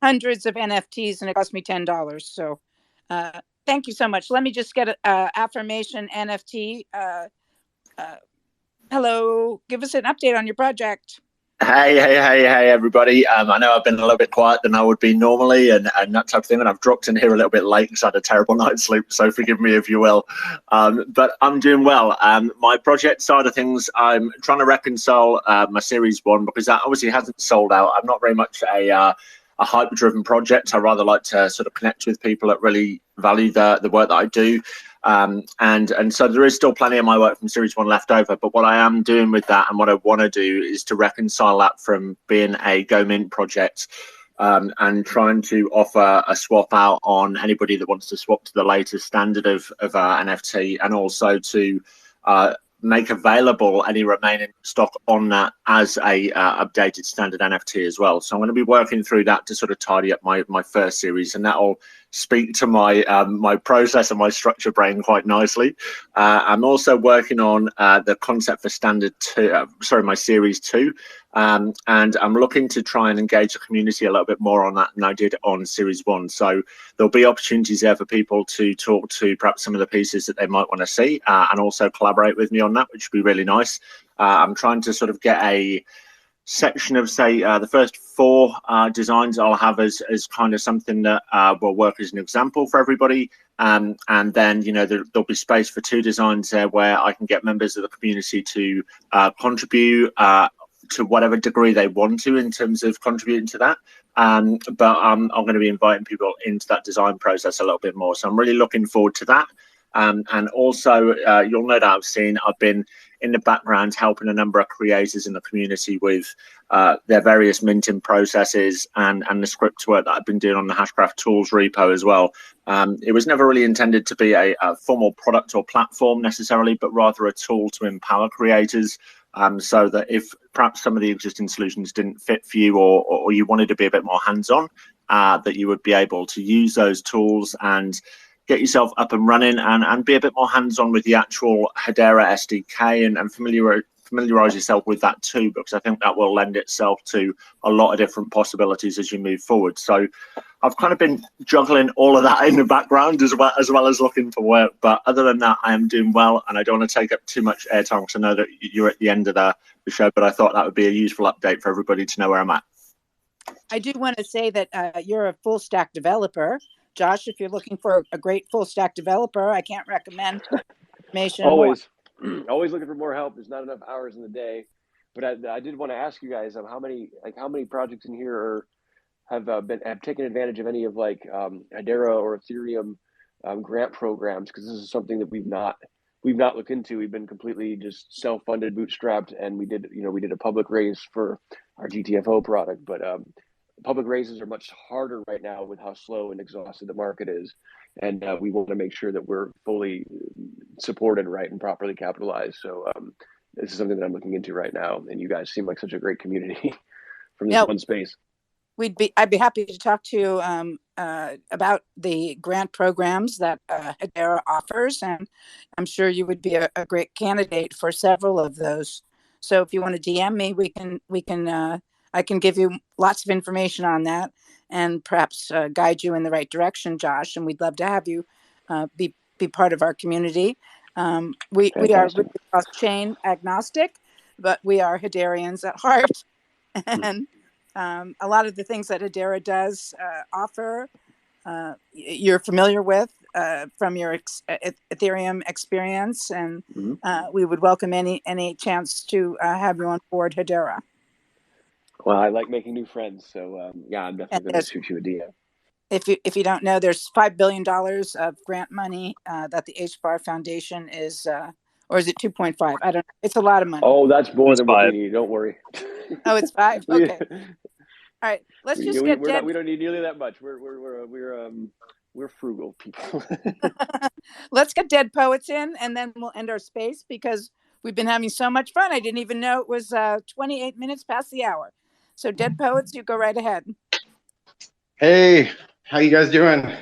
Speaker 1: Hundreds of NFTs, and it cost me $10. So thank you so much. Let me just get a affirmation NFT. Hello, give us an update on your project.
Speaker 2: Hey, everybody. I know I've been a little bit quiet than I would be normally and that type of thing, and I've dropped in here a little bit late because I had a terrible night's sleep, so forgive me if you will. But I'm doing well. My project side of things, I'm trying to reconcile my Series 1 because that obviously hasn't sold out. I'm not very much a hype-driven project. I rather like to sort of connect with people that really value the work that I do. And so there is still plenty of my work from Series 1 left over, but what I am doing with that and what I want to do is to reconcile that from being a Go Mint project and trying to offer a swap out on anybody that wants to swap to the latest standard of NFT, and also to make available any remaining stock on that as a updated standard NFT as well. So I'm going to be working through that to sort of tidy up my first series, and that'll speak to my my process and my structure brain quite nicely. I'm also working on the concept for standard 2, my series 2. And I'm looking to try and engage the community a little bit more on that than I did on Series 1. So there'll be opportunities there for people to talk to perhaps some of the pieces that they might want to see and also collaborate with me on that, which would be really nice. I'm trying to sort of get a section of, say, the first 4 designs I'll have as kind of something that will work as an example for everybody. And then, there'll be space for 2 designs there where I can get members of the community to contribute to whatever degree they want to in terms of contributing to that. But I'm going to be inviting people into that design process a little bit more. So I'm really looking forward to that. And also, you'll no doubt have seen, I've been in the background helping a number of creators in the community with their various minting processes and the script work that I've been doing on the Hashcraft Tools repo as well. It was never really intended to be a formal product or platform necessarily, but rather a tool to empower creators. So that if perhaps some of the existing solutions didn't fit for you, or you wanted to be a bit more hands-on, that you would be able to use those tools and get yourself up and running and be a bit more hands-on with the actual Hedera SDK and familiarize yourself with that too, because I think that will lend itself to a lot of different possibilities as you move forward. So I've kind of been juggling all of that in the background as well as looking for work. But other than that, I am doing well, and I don't want to take up too much airtime because I know that you're at the end of the show, but I thought that would be a useful update for everybody to know where I'm at.
Speaker 1: I do want to say that you're a full stack developer. Josh, if you're looking for a great full stack developer, I can't recommend information
Speaker 16: always looking for more help. There's not enough hours in the day. But I did want to ask you guys how many projects in here have taken advantage of any of Hedera or Ethereum grant programs, because this is something that we've not looked into. We've been completely just self-funded, bootstrapped, and we did a public raise for our GTFO product, but public raises are much harder right now with how slow and exhausted the market is, and we want to make sure that we're fully supported, right, and properly capitalized. So this is something that I'm looking into right now, and you guys seem like such a great community from this one space.
Speaker 1: I'd be happy to talk to you about the grant programs that Hedera offers, and I'm sure you would be a great candidate for several of those. So if you want to DM me, I can give you lots of information on that, and perhaps guide you in the right direction, Josh. And we'd love to have you be part of our community. We are really cross-chain agnostic, but we are Hederians at heart, and a lot of the things that Hedera does offer, you're familiar with from your Ethereum experience, and we would welcome any chance to have you on board Hedera.
Speaker 16: Well, I like making new friends, so yeah, I'm definitely going to shoot you a DM.
Speaker 1: If you don't know, there's $5 billion of grant money that the HBAR Foundation is, or is it 2.5? I don't know. It's a lot of money.
Speaker 16: Oh, that's more
Speaker 3: It's
Speaker 16: than what we
Speaker 3: 5.
Speaker 16: need. Don't worry.
Speaker 1: Oh, it's 5.
Speaker 16: we,
Speaker 1: Okay. All right. Let's just
Speaker 16: we,
Speaker 1: get
Speaker 16: we're
Speaker 1: dead.
Speaker 16: not. We don't need nearly that much. We're frugal people.
Speaker 1: Let's get Dead Poets in, and then we'll end our space because we've been having so much fun. I didn't even know it was 28 minutes past the hour. So Dead Poets, you go right ahead.
Speaker 5: Hey, how you guys doing?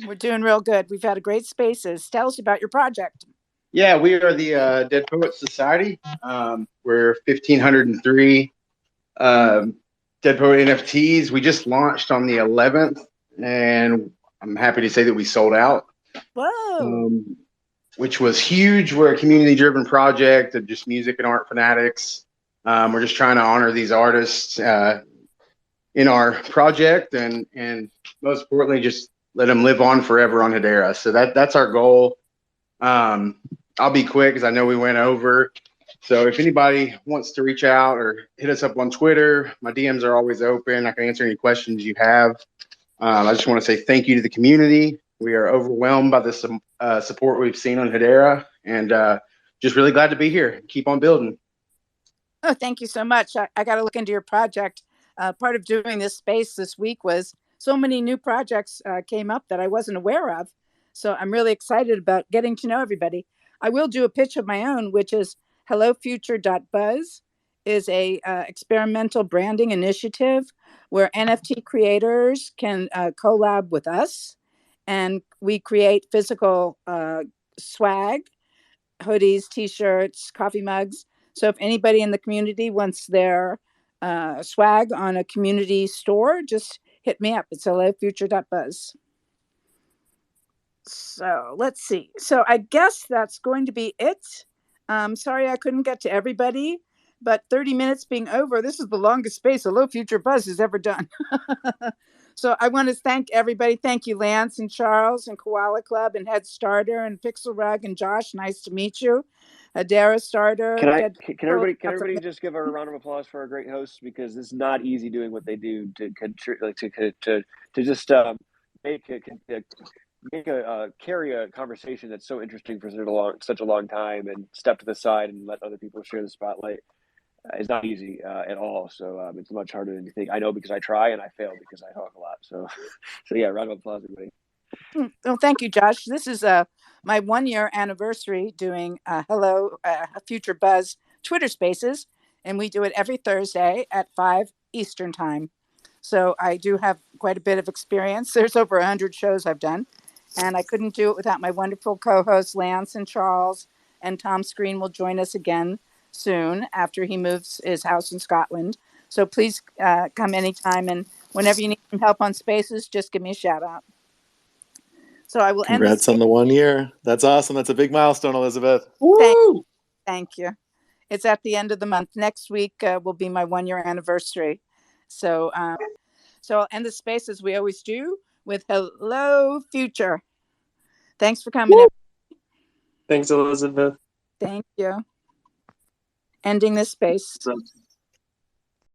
Speaker 1: We're doing real good. We've had a great spaces. Tell us about your project.
Speaker 5: Yeah, we are the Dead Poets Society. We're 1,503 Dead Poet NFTs. We just launched on the 11th, and I'm happy to say that we sold out.
Speaker 1: Whoa.
Speaker 5: Which was huge. We're a community-driven project of just music and art fanatics. We're just trying to honor these artists in our project, and most importantly, just let them live on forever on Hedera. So that's our goal. I'll be quick because I know we went over. So if anybody wants to reach out or hit us up on Twitter, my DMs are always open. I can answer any questions you have. I just want to say thank you to the community. We are overwhelmed by the support we've seen on Hedera, and just really glad to be here. Keep on building.
Speaker 1: Oh, thank you so much. I got to look into your project. Part of doing this space this week was so many new projects came up that I wasn't aware of. So I'm really excited about getting to know everybody. I will do a pitch of my own, which is hellofuture.buzz is a experimental branding initiative where NFT creators can collab with us, and we create physical swag, hoodies, t-shirts, coffee mugs. So if anybody in the community wants their swag on a community store, just hit me up. It's hellofuture.buzz. So let's see. So I guess that's going to be it. Sorry I couldn't get to everybody, but 30 minutes being over, this is the longest space Hello Future Buzz has ever done. So I want to thank everybody. Thank you, Lance and Charles and Koala Club and Head Starter and Pixel Rug and Josh. Nice to meet you. Hedera Starter.
Speaker 16: Can everybody just give a round of applause for our great hosts, because it's not easy doing what they do to just carry a conversation that's so interesting for such a long time and step to the side and let other people share the spotlight. It's not easy at all. So it's much harder than you think. I know, because I try and I fail because I talk a lot. So yeah, round of applause, everybody.
Speaker 1: Well, thank you, Josh. This is my 1-year anniversary doing Hello Future Buzz Twitter Spaces, and we do it every Thursday at 5 Eastern Time. So I do have quite a bit of experience. There's over 100 shows I've done, and I couldn't do it without my wonderful co-hosts Lance and Charles, and Tom Screen will join us again soon after he moves his house in Scotland. So please come anytime, and whenever you need some help on Spaces, just give me a shout out. So I will end this.
Speaker 4: Congrats on the 1 year. That's awesome. That's a big milestone, Elisabeth.
Speaker 1: Thank you. It's at the end of the month. Next week will be my 1-year anniversary. So I'll end the space as we always do with Hello Future. Thanks for coming.
Speaker 11: Thanks, Elisabeth.
Speaker 1: Thank you. Ending this space.